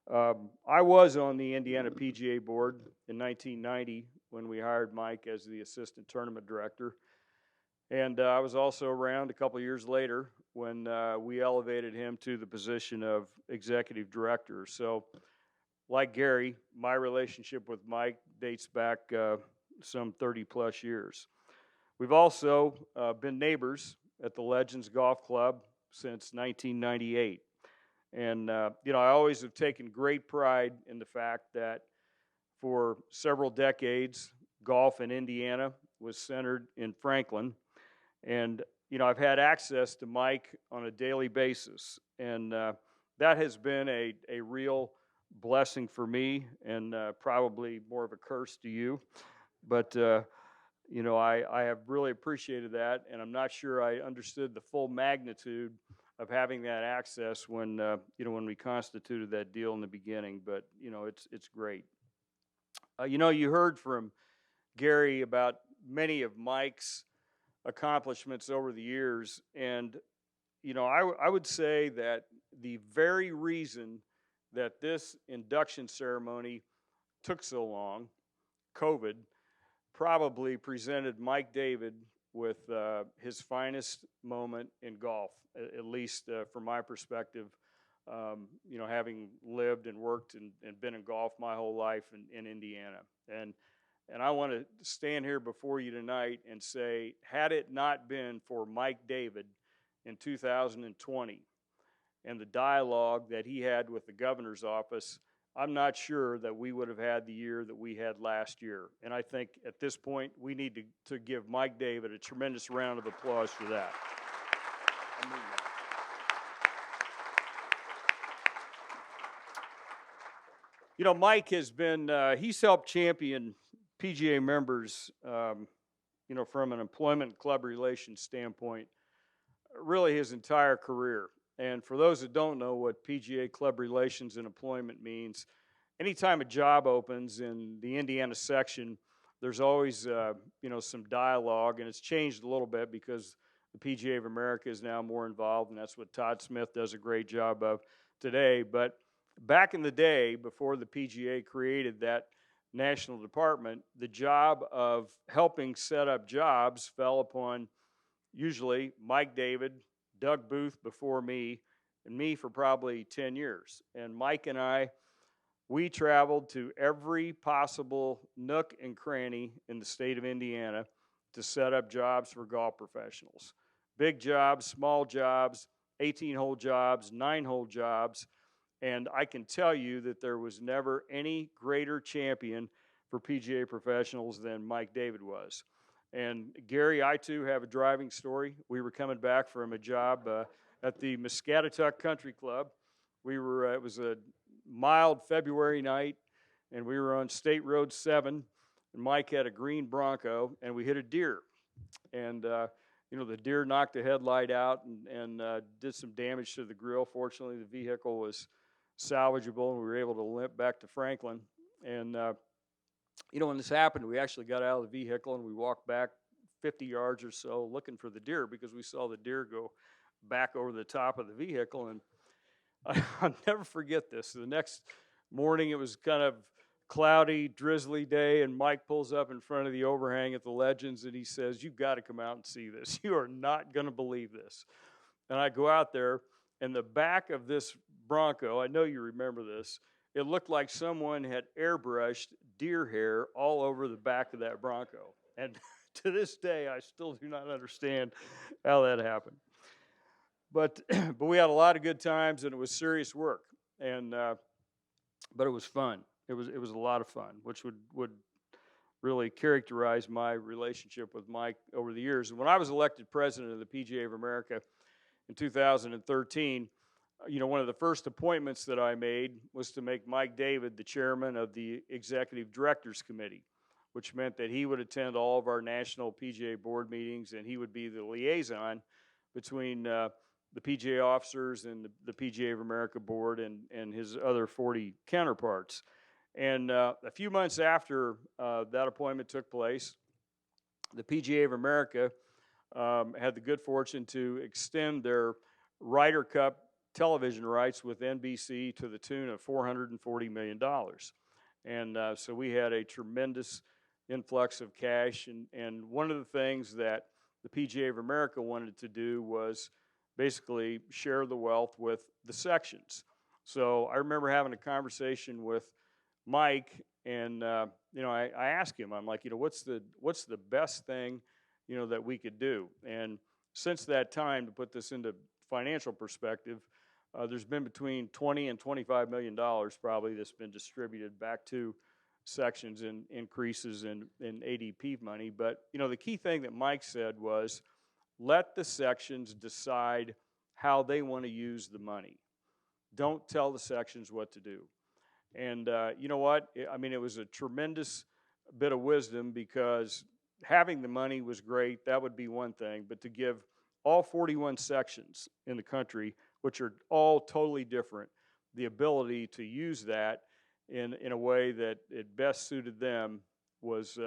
I was on the Indiana PGA Board in 1990 when we hired Mike as the assistant tournament director. And I was also around a couple years later when we elevated him to the position of executive director. So, like Gary, my relationship with Mike dates back some 30 plus years. We've also been neighbors at the Legends Golf Club since 1998. And, I always have taken great pride in the fact that for several decades, golf in Indiana was centered in Franklin. And, I've had access to Mike on a daily basis. And that has been a real blessing for me and probably more of a curse to you. But, I have really appreciated that. And I'm not sure I understood the full magnitude of having that access when, when we constituted that deal in the beginning. But, it's great. You heard from Gary about many of Mike's accomplishments over the years. And, I would say that the very reason that this induction ceremony took so long, COVID, probably presented Mike David with his finest moment in golf, at least from my perspective, having lived and worked and been in golf my whole life in Indiana. And I want to stand here before you tonight and say, had it not been for Mike David in 2020 and the dialogue that he had with the governor's office, I'm not sure that we would have had the year that we had last year. And I think at this point, we need to give Mike David a tremendous round of applause for that. I mean that. Mike has been, he's helped champion PGA members, from an employment club relations standpoint, really his entire career. And for those that don't know what PGA club relations and employment means, anytime a job opens in the Indiana section, there's always, some dialogue, and it's changed a little bit because the PGA of America is now more involved, and that's what Todd Smith does a great job of today. But back in the day, before the PGA created that national department, the job of helping set up jobs fell upon usually Mike David, Doug Booth before me, and me for probably 10 years. And Mike and I, we traveled to every possible nook and cranny in the state of Indiana to set up jobs for golf professionals. Big jobs, small jobs, 18-hole jobs, 9-hole jobs. And I can tell you that there was never any greater champion for PGA professionals than Mike David was. And Gary, I too have a driving story. We were coming back from a job at the Muscatatuck Country Club. It was a mild February night, and we were on State Road 7, and Mike had a green Bronco, and we hit a deer. And, the deer knocked the headlight out and did some damage to the grill. Fortunately, the vehicle was salvageable, and we were able to limp back to Franklin. And, when this happened, we actually got out of the vehicle and we walked back 50 yards or so looking for the deer because we saw the deer go back over the top of the vehicle. And I'll never forget this. The next morning, it was kind of cloudy, drizzly day, and Mike pulls up in front of the overhang at the Legends, and he says, "You've got to come out and see this. You are not going to believe this." And I go out there, and the back of this Bronco, I know you remember this, it looked like someone had airbrushed deer hair all over the back of that Bronco. And to this day, I still do not understand how that happened. But we had a lot of good times, and it was serious work. And but it was fun. It was a lot of fun, which would really characterize my relationship with Mike over the years. And when I was elected president of the PGA of America in 2013, one of the first appointments that I made was to make Mike David the chairman of the Executive Directors Committee, which meant that he would attend all of our national PGA board meetings, and he would be the liaison between the PGA officers and the PGA of America board and his other 40 counterparts. And a few months after that appointment took place, the PGA of America had the good fortune to extend their Ryder Cup television rights with NBC to the tune of $440 million. And so we had a tremendous influx of cash. And one of the things that the PGA of America wanted to do was basically share the wealth with the sections. So I remember having a conversation with Mike, and I asked him, I'm like, what's the best thing, that we could do? And since that time, to put this into financial perspective, there's been between $20 and $25 million probably that's been distributed back to sections in increases in ADP money. But the key thing that Mike said was, let the sections decide how they want to use the money. Don't tell the sections what to do. And you know what? I mean, it was a tremendous bit of wisdom, because having the money was great. That would be one thing. But to give all 41 sections in the country, which are all totally different, the ability to use that in a way that it best suited them was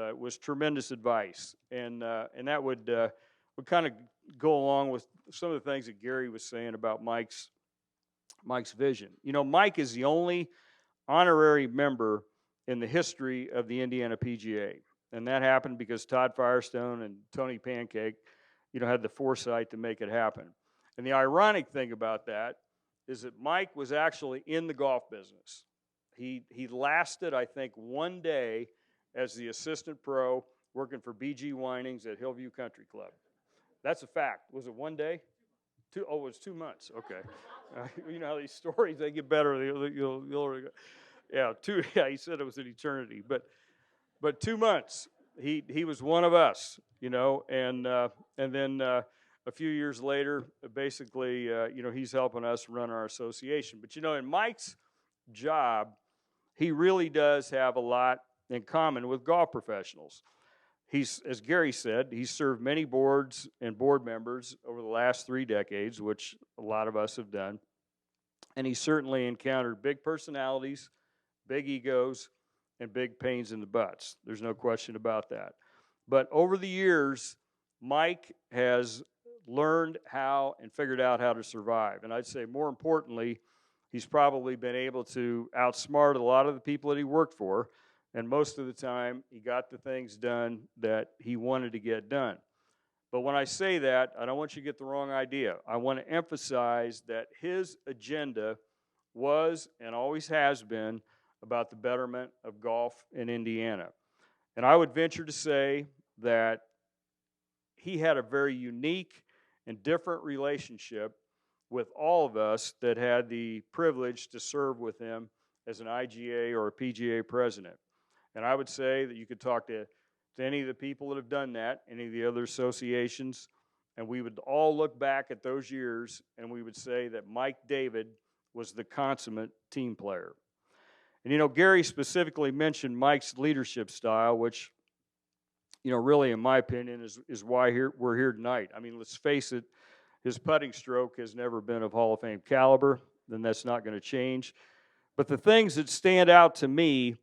tremendous advice. And that would kind of go along with some of the things that Gary was saying about Mike's vision. Mike is the only honorary member in the history of the Indiana PGA. And that happened because Todd Firestone and Tony Pancake, had the foresight to make it happen. And the ironic thing about that is that Mike was actually in the golf business. He lasted, I think, one day as the assistant pro working for B.G. Winings at Hillview Country Club. That's a fact. Was it one day? It was 2 months. Okay. You know how these stories, they get better. He said it was an eternity. But 2 months, he was one of us, and then a few years later, basically, he's helping us run our association. But, in Mike's job, he really does have a lot in common with golf professionals. As Gary said, he's served many boards and board members over the last 3 decades, which a lot of us have done. And he certainly encountered big personalities, big egos, and big pains in the butts. There's no question about that. But over the years, Mike has learned how and figured out how to survive. And I'd say more importantly, he's probably been able to outsmart a lot of the people that he worked for. And most of the time, he got the things done that he wanted to get done. But when I say that, I don't want you to get the wrong idea. I want to emphasize that his agenda was and always has been about the betterment of golf in Indiana. And I would venture to say that he had a very unique and different relationship with all of us that had the privilege to serve with him as an IGA or a PGA president. And I would say that you could talk to any of the people that have done that, any of the other associations, and we would all look back at those years and we would say that Mike David was the consummate team player. And Gary specifically mentioned Mike's leadership style, which, really in my opinion is why we're here tonight. I mean, let's face it, his putting stroke has never been of Hall of Fame caliber, then that's not going to change. But the things that stand out to me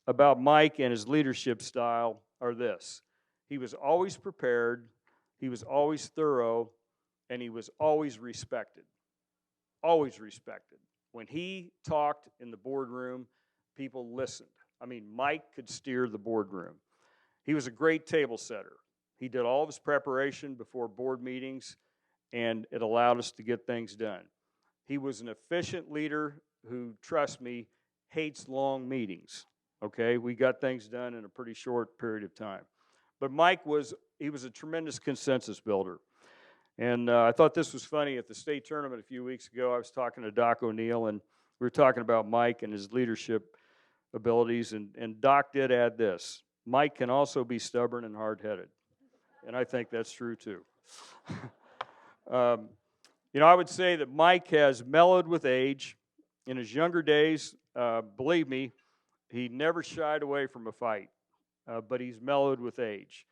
about Mike and his leadership style are this. He was always prepared, he was always thorough, and he was always respected. Always respected. When he talked in the boardroom, people listened. I mean, Mike could steer the boardroom. He was a great table setter. He did all of his preparation before board meetings, and it allowed us to get things done. He was an efficient leader who, trust me, hates long meetings. Okay, we got things done in a pretty short period of time. But Mike was a tremendous consensus builder. And I thought this was funny. At the state tournament a few weeks ago, I was talking to Doc O'Neill, and we were talking about Mike and his leadership abilities. And Doc did add this: Mike can also be stubborn and hard-headed. And I think that's true, too. I would say that Mike has mellowed with age. In his younger days, believe me, he never shied away from a fight, but he's mellowed with age.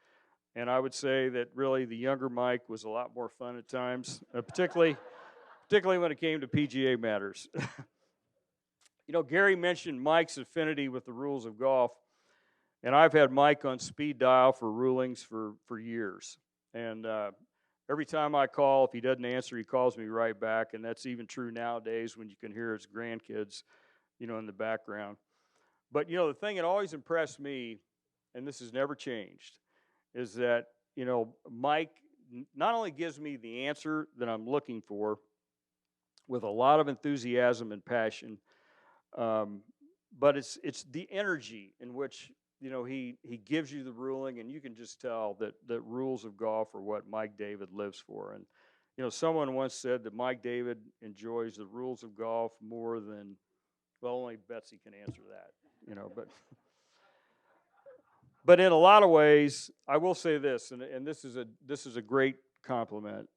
And I would say that really the younger Mike was a lot more fun at times, particularly when it came to PGA matters. Gary mentioned Mike's affinity with the rules of golf, and I've had Mike on speed dial for rulings for years. And every time I call, if he doesn't answer, he calls me right back, and that's even true nowadays when you can hear his grandkids, in the background. But, the thing that always impressed me, and this has never changed, is that, Mike not only gives me the answer that I'm looking for with a lot of enthusiasm and passion, but it's the energy in which he gives you the ruling, and you can just tell that rules of golf are what Mike David lives for. And someone once said that Mike David enjoys the rules of golf more than, well, only Betsy can answer that, but in a lot of ways, I will say this, and this is a great compliment.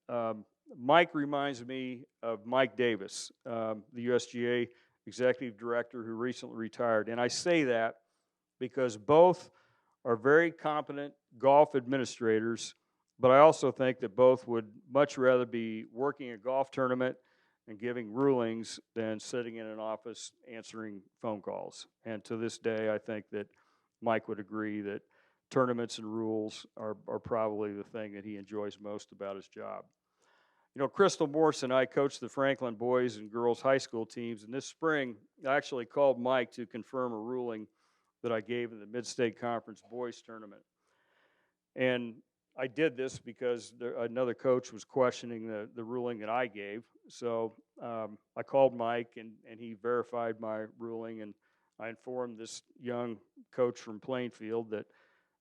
Mike reminds me of Mike Davis, the USGA executive director who recently retired. And I say that because both are very competent golf administrators, but I also think that both would much rather be working a golf tournament and giving rulings than sitting in an office answering phone calls. And to this day, I think that Mike would agree that tournaments and rules are probably the thing that he enjoys most about his job. Crystal Morse and I coached the Franklin boys and girls high school teams, and this spring I actually called Mike to confirm a ruling that I gave in the Mid-State Conference boys tournament. And I did this because another coach was questioning the ruling that I gave. So I called Mike, and he verified my ruling, and I informed this young coach from Plainfield that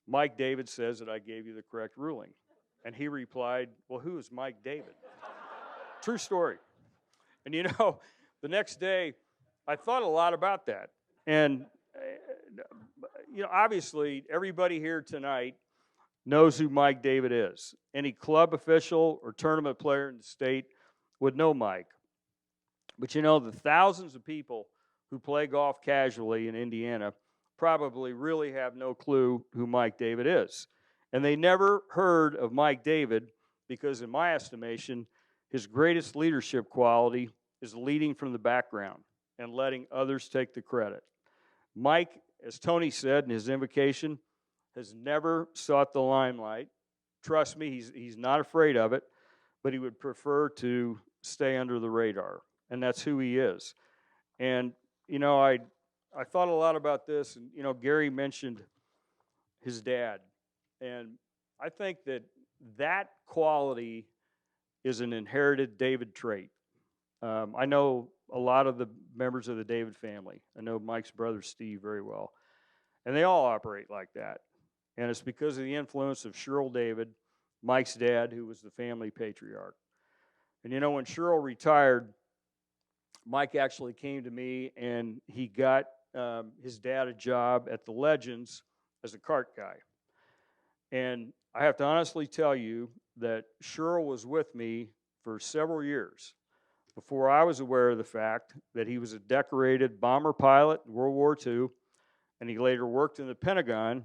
Mike David says that I gave you the correct ruling. And he replied, well, who is Mike David? True story. And the next day, I thought a lot about that. And, obviously, everybody here tonight knows who Mike David is. Any club official or tournament player in the state would know Mike. But the thousands of people who play golf casually in Indiana probably really have no clue who Mike David is. And they never heard of Mike David because, in my estimation, his greatest leadership quality is leading from the background and letting others take the credit. Mike, as Tony said in his invocation, has never sought the limelight. Trust me, he's not afraid of it, but he would prefer to stay under the radar, and that's who he is. And, I thought a lot about this, and, Gary mentioned his dad, and I think that quality is an inherited David trait. I know a lot of the members of the David family. I know Mike's brother Steve very well, and they all operate like that. And it's because of the influence of Cheryl David, Mike's dad, who was the family patriarch. And when Cheryl retired, Mike actually came to me, and he got his dad a job at the Legends as a cart guy. And I have to honestly tell you that Cheryl was with me for several years before I was aware of the fact that he was a decorated bomber pilot in World War II, and he later worked in the Pentagon,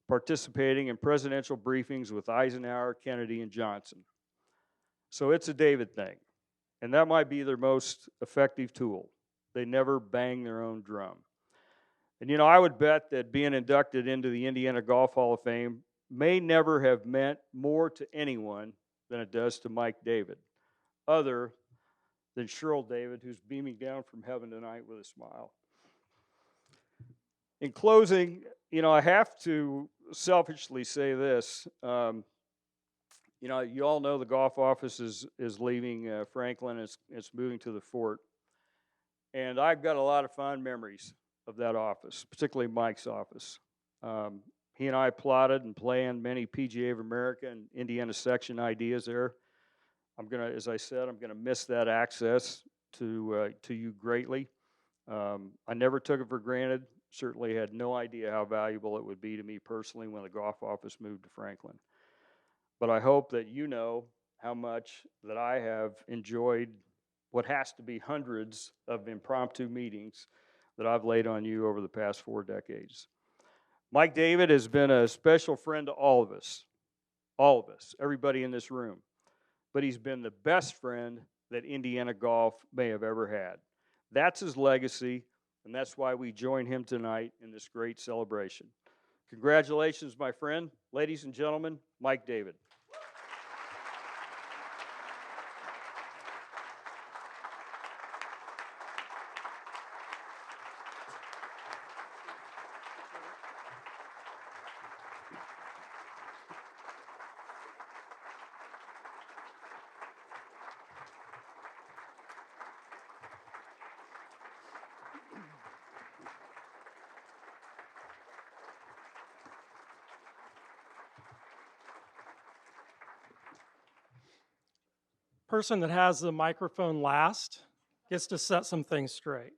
participating in presidential briefings with Eisenhower, Kennedy, and Johnson. So it's a David thing, and that might be their most effective tool. They never bang their own drum. And I would bet that being inducted into the Indiana Golf Hall of Fame may never have meant more to anyone than it does to Mike David, other than Cheryl David, who's beaming down from heaven tonight with a smile. In closing, I have to selfishly say this. You all know the golf office is leaving Franklin. It's moving to the Fort. And I've got a lot of fond memories of that office, particularly Mike's office. He and I plotted and planned many PGA of America and Indiana section ideas there. As I said, I'm gonna miss that access to you greatly. I never took it for granted. Certainly had no idea how valuable it would be to me personally when the golf office moved to Franklin. But I hope that you know how much that I have enjoyed what has to be hundreds of impromptu meetings that I've laid on you over the past 4 decades. Mike David has been a special friend to all of us, everybody in this room. But he's been the best friend that Indiana golf may have ever had. That's his legacy, and that's why we join him tonight in this great celebration. Congratulations, my friend. Ladies and gentlemen, Mike David. person that has the microphone last gets to set some things straight.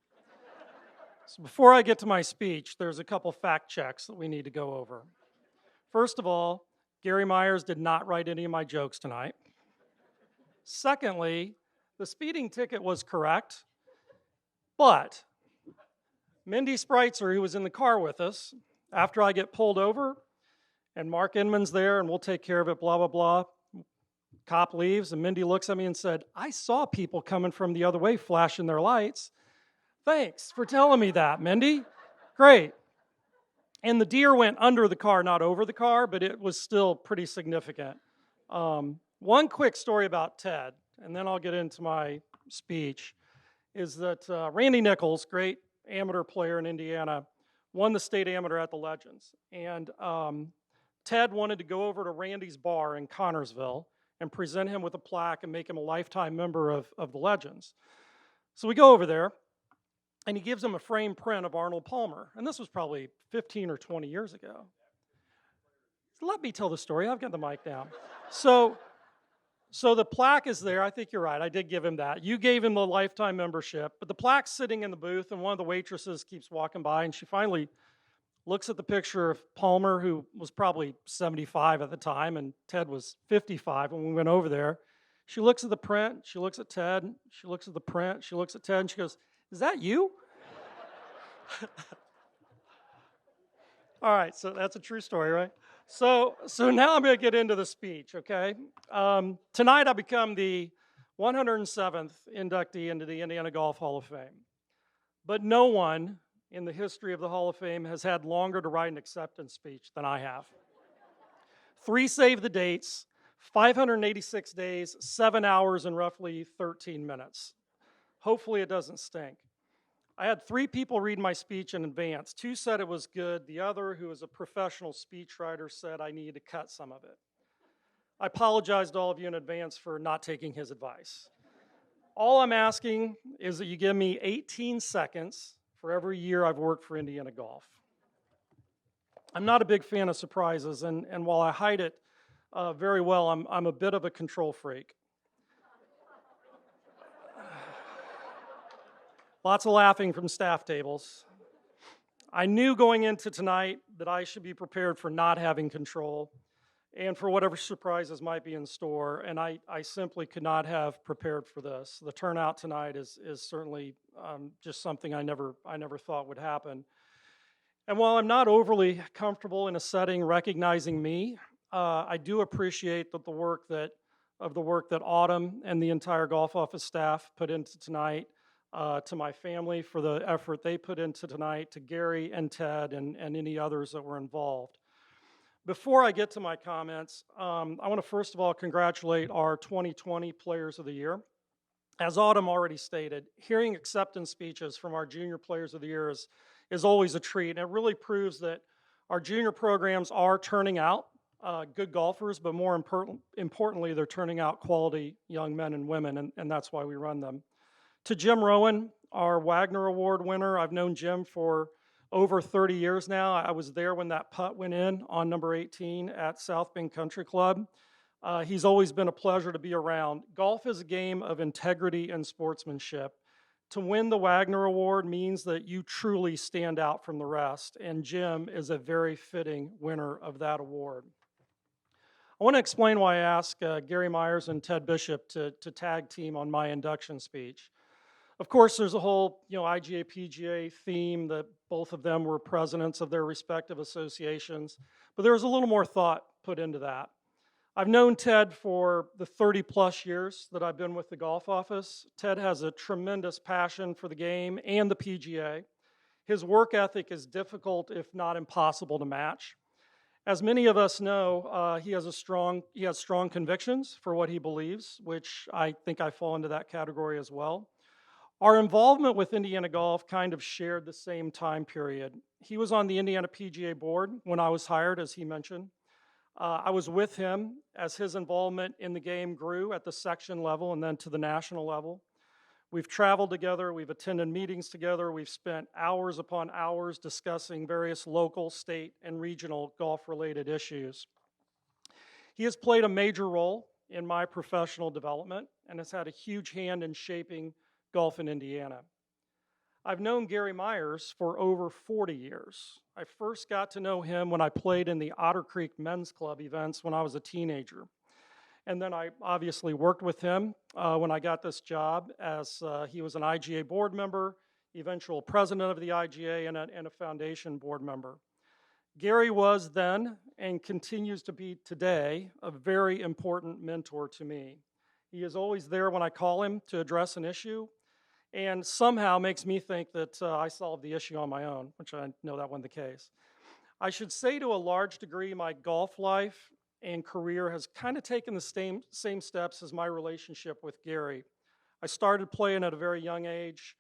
So before I get to my speech, there's a couple fact checks that we need to go over. First of all, Gary Myers did not write any of my jokes tonight. Secondly, the speeding ticket was correct, but Mindy Spreitzer, who was in the car with us, after I get pulled over, and Mark Inman's there, and we'll take care of it, blah, blah, blah. Cop leaves, and Mindy looks at me and said, I saw people coming from the other way flashing their lights. Thanks for telling me that, Mindy. Great. And the deer went under the car, not over the car, but it was still pretty significant. One quick story about Ted, and then I'll get into my speech, is that Randy Nichols, great amateur player in Indiana, won the state amateur at the Legends. And Ted wanted to go over to Randy's bar in Connorsville and present him with a plaque and make him a lifetime member of the Legends. So we go over there, and he gives him a framed print of Arnold Palmer. And this was probably 15 or 20 years ago. Let me tell the story. I've got the mic down. So the plaque is there. I think you're right. I did give him that. You gave him the lifetime membership. But the plaque's sitting in the booth, and one of the waitresses keeps walking by, and she finally looks at the picture of Palmer, who was probably 75 at the time, and Ted was 55 when we went over there. She looks at the print. She looks at Ted. She looks at the print. She looks at Ted, and she goes, is that you? All right, so that's a true story, right? So now I'm going to get into the speech, okay? Tonight I become the 107th inductee into the Indiana Golf Hall of Fame. But no one in the history of the Hall of Fame has had longer to write an acceptance speech than I have. 3 save the dates, 586 days, 7 hours, and roughly 13 minutes. Hopefully it doesn't stink. I had 3 people read my speech in advance. 2 said it was good. The other, who is a professional speechwriter, said I needed to cut some of it. I apologize to all of you in advance for not taking his advice. All I'm asking is that you give me 18 seconds for every year I've worked for Indiana Golf. I'm not a big fan of surprises, and while I hide it very well, I'm a bit of a control freak. Lots of laughing from staff tables. I knew going into tonight that I should be prepared for not having control and for whatever surprises might be in store, and I simply could not have prepared for this. The turnout tonight is certainly just something I never thought would happen. And while I'm not overly comfortable in a setting recognizing me, I do appreciate the work that Autumn and the entire golf office staff put into tonight. To my family for the effort they put into tonight, to Gary and Ted and any others that were involved. Before I get to my comments, I want to first of all congratulate our 2020 Players of the Year. As Autumn already stated, hearing acceptance speeches from our junior Players of the Year is always a treat, and it really proves that our junior programs are turning out good golfers, but more importantly, they're turning out quality young men and women, and that's why we run them. To Jim Rowan, our Wagner Award winner, I've known Jim for over 30 years now. I was there when that putt went in on number 18 at South Bend Country Club. He's always been a pleasure to be around. Golf is a game of integrity and sportsmanship. To win the Wagner Award means that you truly stand out from the rest, and Jim is a very fitting winner of that award. I want to explain why I asked Gary Myers and Ted Bishop to tag team on my induction speech. Of course, there's a whole IGA, PGA theme that both of them were presidents of their respective associations, but there was a little more thought put into that. I've known Ted for the 30-plus years that I've been with the golf office. Ted has a tremendous passion for the game and the PGA. His work ethic is difficult, if not impossible, to match. As many of us know, he has strong convictions for what he believes, which I think I fall into that category as well. Our involvement with Indiana Golf kind of shared the same time period. He was on the Indiana PGA board when I was hired, as he mentioned. I was with him as his involvement in the game grew at the section level and then to the national level. We've traveled together, we've attended meetings together, we've spent hours upon hours discussing various local, state, and regional golf-related issues. He has played a major role in my professional development and has had a huge hand in shaping golf in Indiana. I've known Gary Myers for over 40 years. I first got to know him when I played in the Otter Creek Men's Club events when I was a teenager. And then I obviously worked with him when I got this job as he was an IGA board member, eventual president of the IGA, and a foundation board member. Gary was then, and continues to be today, a very important mentor to me. He is always there when I call him to address an issue, and somehow makes me think that I solved the issue on my own, which I know that wasn't the case. I should say to a large degree, my golf life and career has kind of taken the same steps as my relationship with Gary. I started playing at a very young age.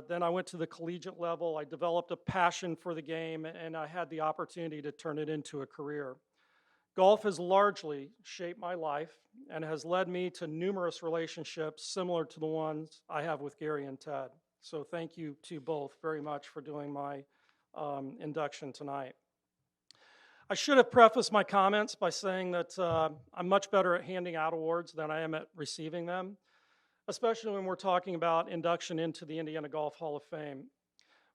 Then I went to the collegiate level. I developed a passion for the game, and I had the opportunity to turn it into a career. Golf has largely shaped my life and has led me to numerous relationships similar to the ones I have with Gary and Ted. So thank you to both very much for doing my induction tonight. I should have prefaced my comments by saying that I'm much better at handing out awards than I am at receiving them, especially when we're talking about induction into the Indiana Golf Hall of Fame.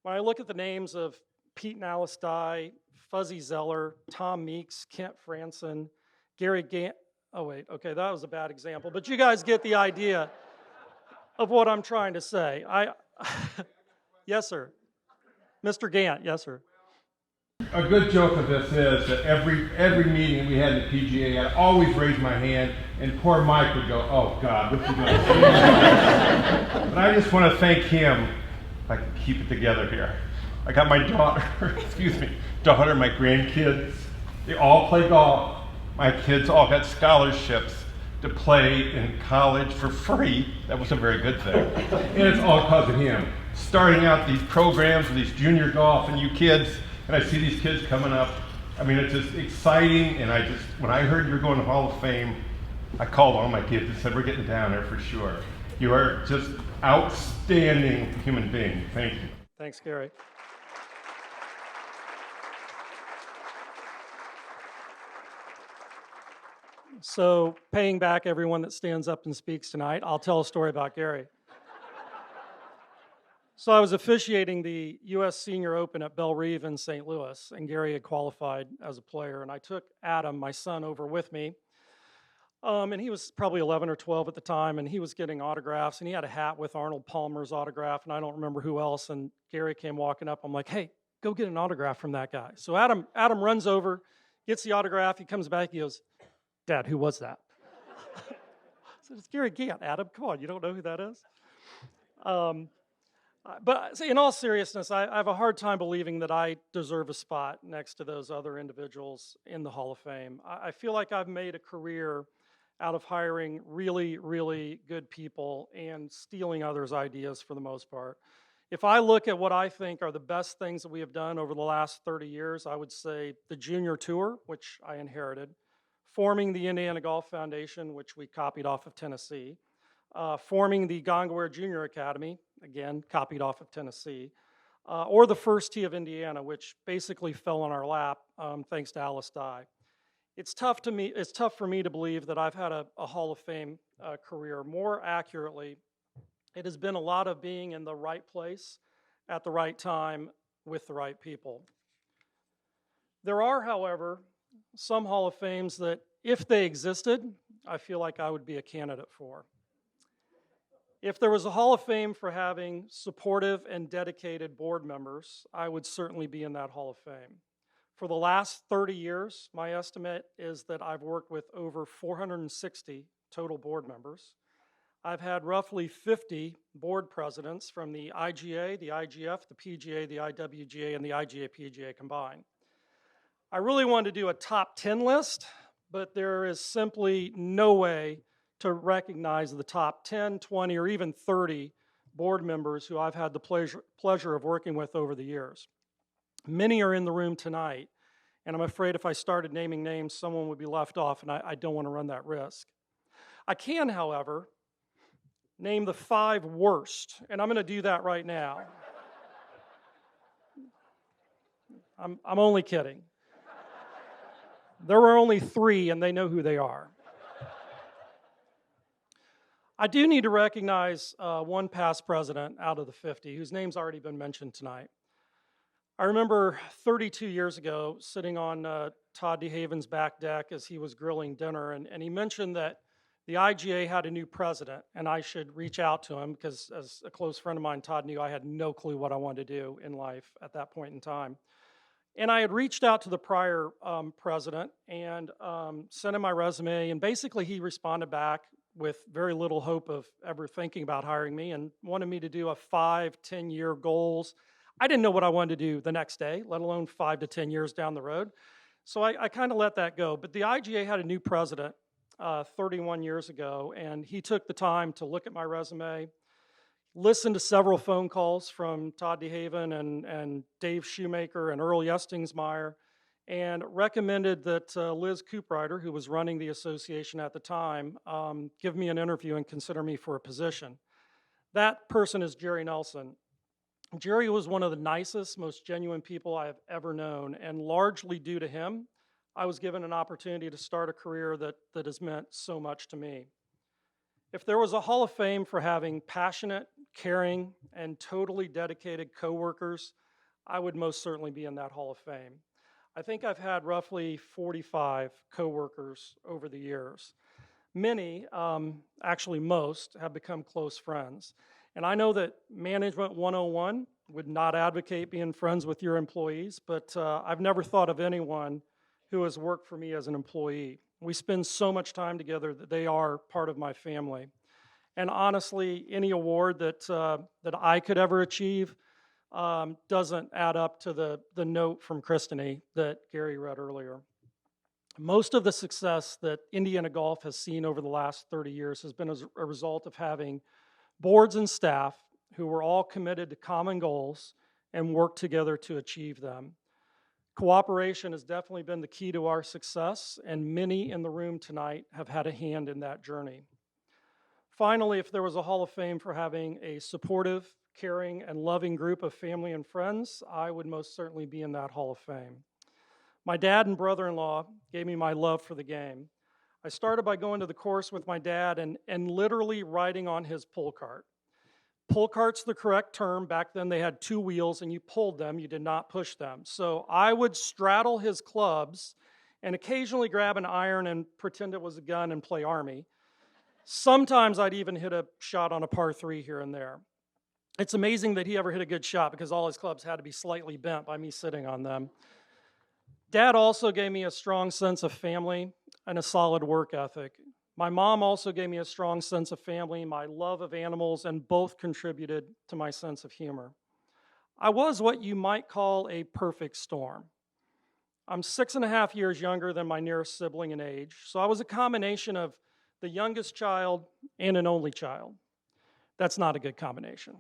When I look at the names of Pete Nallis Dye, Fuzzy Zeller, Tom Meeks, Kent Franson, Gary Gant, oh wait, okay, that was a bad example, but you guys get the idea of what I'm trying to say. Yes, sir. Mr. Gant, yes, sir. A good joke of this is that every meeting we had in the PGA, I'd always raise my hand, and poor Mike would go, "Oh God, what's he going to say?" But I just want to thank him. If I can keep it together here. I got my daughter, daughter, my grandkids. They all play golf. My kids all got scholarships to play in college for free. That was a very good thing. And it's all because of him. Starting out these programs with these junior golf and you kids, and I see these kids coming up. I mean, it's just exciting, and when I heard you were going to Hall of Fame, I called all my kids and said, we're getting down there for sure. You are just outstanding human being. Thank you. Thanks, Gary. So, paying back everyone that stands up and speaks tonight, I'll tell a story about Gary. So I was officiating the U.S. Senior Open at Belle Reve in St. Louis, and Gary had qualified as a player, and I took Adam, my son, over with me. And he was probably 11 or 12 at the time, and he was getting autographs, and he had a hat with Arnold Palmer's autograph, and I don't remember who else, and Gary came walking up. I'm like, hey, go get an autograph from that guy. So Adam runs over, gets the autograph, he comes back, he goes, Dad, who was that? I said, it's Gary Gant, Adam, come on, you don't know who that is? But in all seriousness, I have a hard time believing that I deserve a spot next to those other individuals in the Hall of Fame. I feel like I've made a career out of hiring really, really good people and stealing others' ideas for the most part. If I look at what I think are the best things that we have done over the last 30 years, I would say the Junior Tour, which I inherited, forming the Indiana Golf Foundation, which we copied off of Tennessee, forming the Gongaware Junior Academy, again, copied off of Tennessee, or the First Tee of Indiana, which basically fell on our lap thanks to Alice Dye. It's tough for me to believe that I've had a Hall of Fame career. More accurately, it has been a lot of being in the right place at the right time with the right people. There are, however, some Hall of Fames that, if they existed, I feel like I would be a candidate for. If there was a Hall of Fame for having supportive and dedicated board members, I would certainly be in that Hall of Fame. For the last 30 years, my estimate is that I've worked with over 460 total board members. I've had roughly 50 board presidents from the IGA, the IGF, the PGA, the IWGA, and the IGA-PGA combined. I really wanted to do a top 10 list, but there is simply no way to recognize the top 10, 20, or even 30 board members who I've had the pleasure of working with over the years. Many are in the room tonight, and I'm afraid if I started naming names, someone would be left off, and I don't want to run that risk. I can, however, name the 5 worst, and I'm going to do that right now. I'm only kidding. There were only 3, and they know who they are. I do need to recognize one past president out of the 50 whose name's already been mentioned tonight. I remember 32 years ago sitting on Todd DeHaven's back deck as he was grilling dinner, and he mentioned that the IGA had a new president, and I should reach out to him because, as a close friend of mine, Todd knew I had no clue what I wanted to do in life at that point in time. And I had reached out to the prior president and sent him my resume, and basically he responded back with very little hope of ever thinking about hiring me and wanted me to do a 5-10-year goals. I didn't know what I wanted to do the next day, let alone 5 to 10 years down the road. So I kind of let that go. But the IGA had a new president 31 years ago, and he took the time to look at my resume, listen to several phone calls from Todd DeHaven and Dave Shoemaker and Earl Yestingsmeyer, and recommended that Liz Cooprider, who was running the association at the time, give me an interview and consider me for a position. That person is Jerry Nelson. Jerry was one of the nicest, most genuine people I have ever known, and largely due to him, I was given an opportunity to start a career that has meant so much to me. If there was a Hall of Fame for having passionate, caring, and totally dedicated coworkers, I would most certainly be in that Hall of Fame. I think I've had roughly 45 coworkers over the years. Many, actually most, have become close friends. And I know that Management 101 would not advocate being friends with your employees, but I've never thought of anyone who has worked for me as an employee. We spend so much time together that they are part of my family. And honestly, any award that I could ever achieve doesn't add up to the note from Christine that Gary read earlier. Most of the success that Indiana Golf has seen over the last 30 years has been as a result of having boards and staff who were all committed to common goals and worked together to achieve them. Cooperation has definitely been the key to our success, and many in the room tonight have had a hand in that journey. Finally, if there was a Hall of Fame for having a supportive, caring, and loving group of family and friends, I would most certainly be in that Hall of Fame. My dad and brother-in-law gave me my love for the game. I started by going to the course with my dad and literally riding on his pull cart. Pull cart's the correct term. Back then they had 2 wheels and you pulled them, you did not push them. So I would straddle his clubs and occasionally grab an iron and pretend it was a gun and play Army. Sometimes I'd even hit a shot on a par 3 here and there. It's amazing that he ever hit a good shot because all his clubs had to be slightly bent by me sitting on them. Dad also gave me a strong sense of family and a solid work ethic. My mom also gave me a strong sense of family, my love of animals, and both contributed to my sense of humor. I was what you might call a perfect storm. I'm 6.5 years younger than my nearest sibling in age, so I was a combination of the youngest child and an only child. That's not a good combination.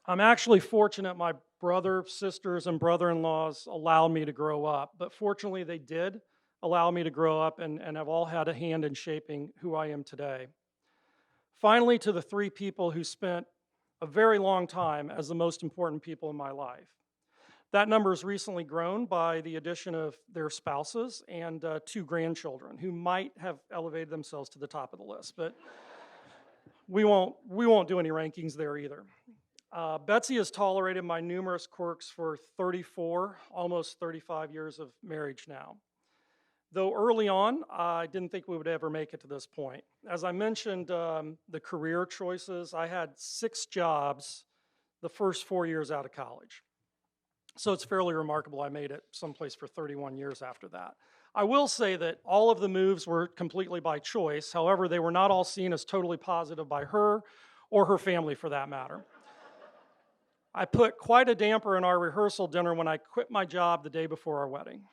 I'm actually fortunate my brother, sisters, and brother-in-laws allowed me to grow up, but fortunately they did allow me to grow up and have all had a hand in shaping who I am today. Finally, to the 3 people who spent a very long time as the most important people in my life. That number has recently grown by the addition of their spouses and 2 grandchildren who might have elevated themselves to the top of the list, but we won't do any rankings there either. Betsy has tolerated my numerous quirks for 34, almost 35 years of marriage now. Though early on, I didn't think we would ever make it to this point. As I mentioned, the career choices, I had 6 jobs the first 4 years out of college. So it's fairly remarkable I made it someplace for 31 years after that. I will say that all of the moves were completely by choice. However, they were not all seen as totally positive by her or her family for that matter. I put quite a damper in our rehearsal dinner when I quit my job the day before our wedding.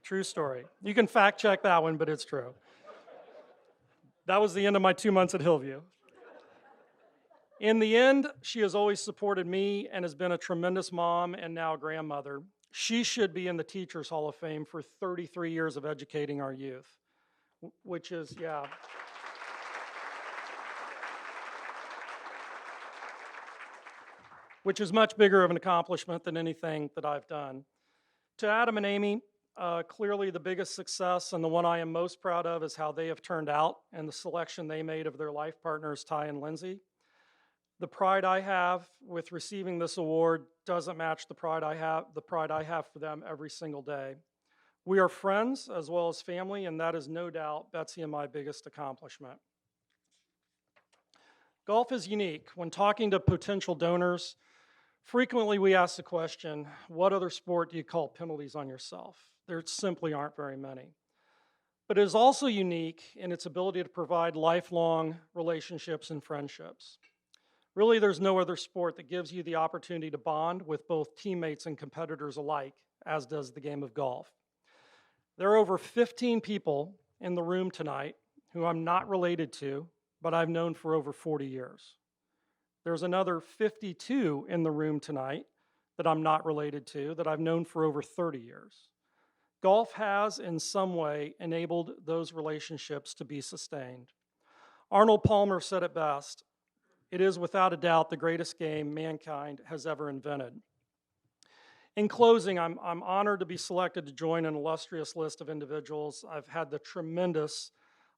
True story. You can fact check that one, but it's true. That was the end of my 2 months at Hillview. In the end, she has always supported me and has been a tremendous mom and now grandmother. She should be in the Teachers Hall of Fame for 33 years of educating our youth, which is, yeah. Which is much bigger of an accomplishment than anything that I've done. To Adam and Amy, Clearly, the biggest success and the one I am most proud of is how they have turned out and the selection they made of their life partners, Ty and Lindsay. The pride I have with receiving this award doesn't match the pride I have for them every single day. We are friends as well as family, and that is no doubt Betsy and my biggest accomplishment. Golf is unique. When talking to potential donors, frequently we ask the question, what other sport do you call penalties on yourself? There simply aren't very many. But it is also unique in its ability to provide lifelong relationships and friendships. Really, there's no other sport that gives you the opportunity to bond with both teammates and competitors alike, as does the game of golf. There are over 15 people in the room tonight who I'm not related to, but I've known for over 40 years. There's another 52 in the room tonight that I'm not related to, that I've known for over 30 years. Golf has, in some way, enabled those relationships to be sustained. Arnold Palmer said it best, "It is without a doubt the greatest game mankind has ever invented." In closing, I'm honored to be selected to join an illustrious list of individuals. I've had the tremendous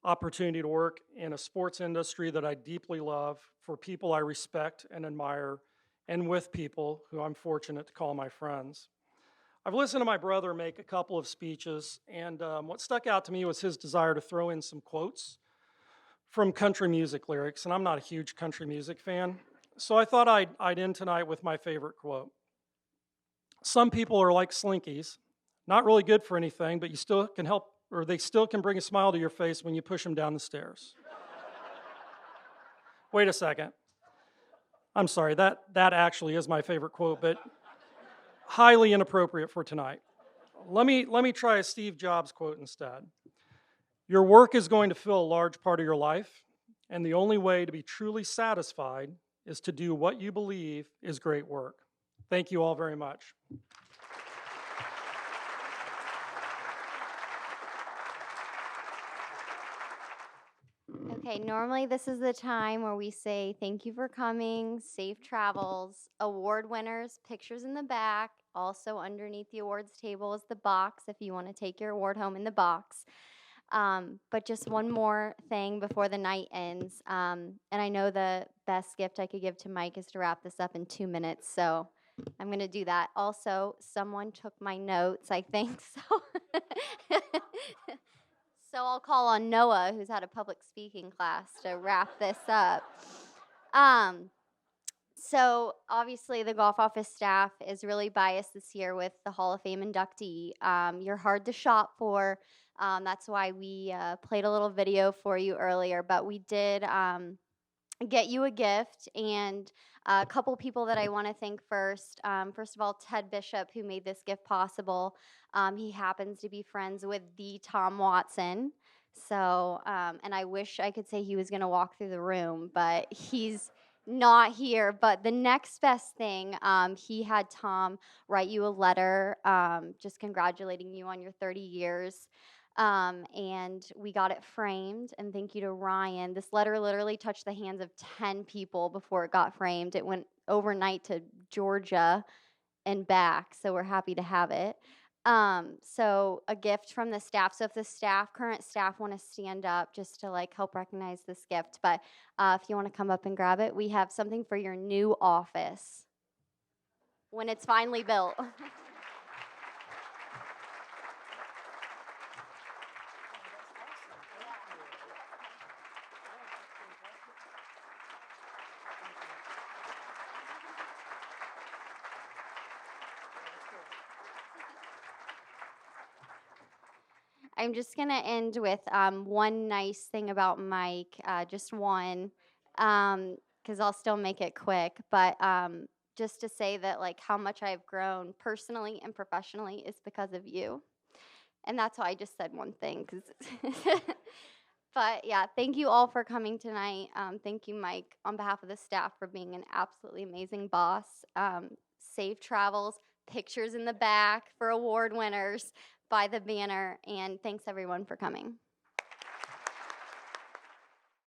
opportunity to work in a sports industry that I deeply love, for people I respect and admire, and with people who I'm fortunate to call my friends. I've listened to my brother make a couple of speeches, and what stuck out to me was his desire to throw in some quotes from country music lyrics, and I'm not a huge country music fan, so I thought I'd end tonight with my favorite quote. "Some people are like slinkies, not really good for anything, but you still can help, or they still can bring a smile to your face when you push them down the stairs." Wait a second. I'm sorry, that actually is my favorite quote, but highly inappropriate for tonight. Let me try a Steve Jobs quote instead. "Your work is going to fill a large part of your life, and the only way to be truly satisfied is to do what you believe is great work." Thank you all very much. Okay, normally this is the time where we say thank you for coming, safe travels, award winners, pictures in the back. Also underneath the awards table is the box if you want to take your award home in the box. But just one more thing before the night ends. And I know the best gift I could give to Mike is to wrap this up in 2 minutes, so I'm going to do that. Also, someone took my notes, I think, so. So I'll call on Noah, who's had a public speaking class, to wrap this up. So obviously the golf office staff is really biased this year with the Hall of Fame inductee. You're hard to shop for. That's why we played a little video for you earlier, but we did get you a gift, and a couple people that I want to thank first. First of all, Ted Bishop, who made this gift possible. He happens to be friends with the Tom Watson. So, and I wish I could say he was going to walk through the room, but he's not here. But the next best thing, he had Tom write you a letter just congratulating you on your 30 years. And we got it framed, and thank you to Ryan. This letter literally touched the hands of 10 people before it got framed. It went overnight to Georgia and back, so we're happy to have it. So a gift from the staff. So if the current staff want to stand up just to like help recognize this gift, but if you want to come up and grab it, we have something for your new office when it's finally built. I'm just going to end with one nice thing about Mike, just one, because I'll still make it quick, but just to say that like how much I've grown personally and professionally is because of you. And that's why I just said one thing. But yeah, thank you all for coming tonight. Thank you, Mike, on behalf of the staff for being an absolutely amazing boss. Safe travels, pictures in the back for award winners by the banner, and thanks everyone for coming.